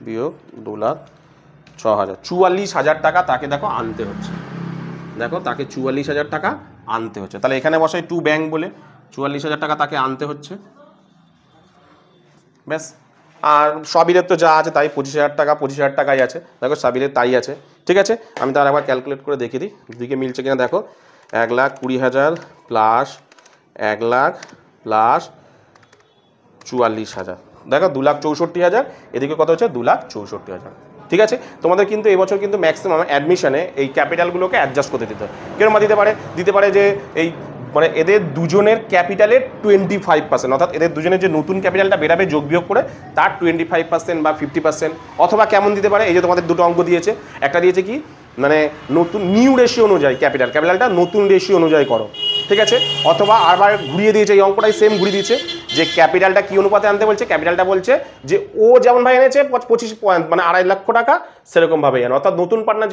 বিয়োগ 2,06,000, 44,000 টাকা তাকে দেখো আনতে হচ্ছে। দেখো তাকে 44,000 টাকা আনতে হচ্ছে। তাহলে এখানে বসাই টু ব্যাংক বলে 44,000 টাকা তাকে আনতে হচ্ছে, ব্যাস। আর সাবিরের তো যা আছে তাই 25,000 টাকা, 25,000 টাকাই আছে। দেখো সাবিরের তাই আছে, ঠিক আছে। আমি তার একবার ক্যালকুলেট করে দেখিয়ে দিই, দুদিকে মিলছে কিনা দেখো। 1,20,000 প্লাস 1 লাখ প্লাস 44,000, দেখো 2,64,000। এদিকে কত হচ্ছে? 2,64,000, ঠিক আছে। তোমাদের কিন্তু এবছর কিন্তু ম্যাক্সিমাম অ্যাডমিশনে এই ক্যাপিটালগুলোকে অ্যাডজাস্ট করতে দিতে হয়। কেরম দিতে পারে যে এই মানে এদের দুজনের ক্যাপিটালের 25%, অর্থাৎ এদের দুজনের যে নতুন ক্যাপিটালটা বেরাবে যোগ বিয়োগ করে তার 25% বা 50%। অথবা কেমন দিতে পারে, এই যে তোমাদের দুটো অঙ্ক দিয়েছে, একটা দিয়েছে কি মানে নতুন নিউ রেশিও অনুযায়ী ক্যাপিটালটা নতুন রেশিও অনুযায়ী করো, ঠিক আছে। অথবা আবার ঘুরিয়ে দিয়েছে, এই অঙ্কটাই সেম ঘুরিয়ে দিয়েছে, যে ক্যাপিটালটা কি অনুপাতে আনতে বলছে। ক্যাপিটালটা বলছে যে ও যেমন ভাবে এনেছে 25 মানে 2.5 লক্ষ টাকা, সেরকমভাবে আনো। অর্থাৎ নতুন পার্টনার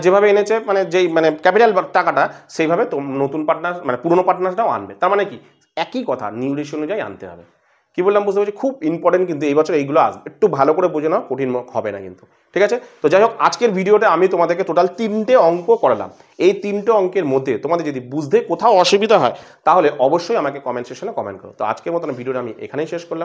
যেভাবে এনেছে, মানে যেই মানে ক্যাপিটাল টাকাটা সেইভাবে নতুন পার্টনার মানে পুরনো পার্টনারটাও আনবে। তার মানে কি একই কথা, নিউ রেশিও অনুযায়ী আনতে হবে, কি বললাম বুঝতে পারছি, খুব ইম্পর্টেন্ট কিন্তু এই বছর এইগুলো আসবে, একটু ভালো করে বুঝে নাও, কঠিন হবে না কিন্তু, ঠিক আছে। তো যাই হোক, আজকের ভিডিওতে আমি তোমাদেরকে টোটাল 3টে অঙ্ক করালাম। এই 3টে অঙ্কের মধ্যে তোমাদের যদি বুঝতে কোথাও অসুবিধা হয় তাহলে অবশ্যই আমাকে কমেন্ট সেকশনে কমেন্ট করো। তো আজকের মতন ভিডিওটা আমি এখানেই শেষ করলাম।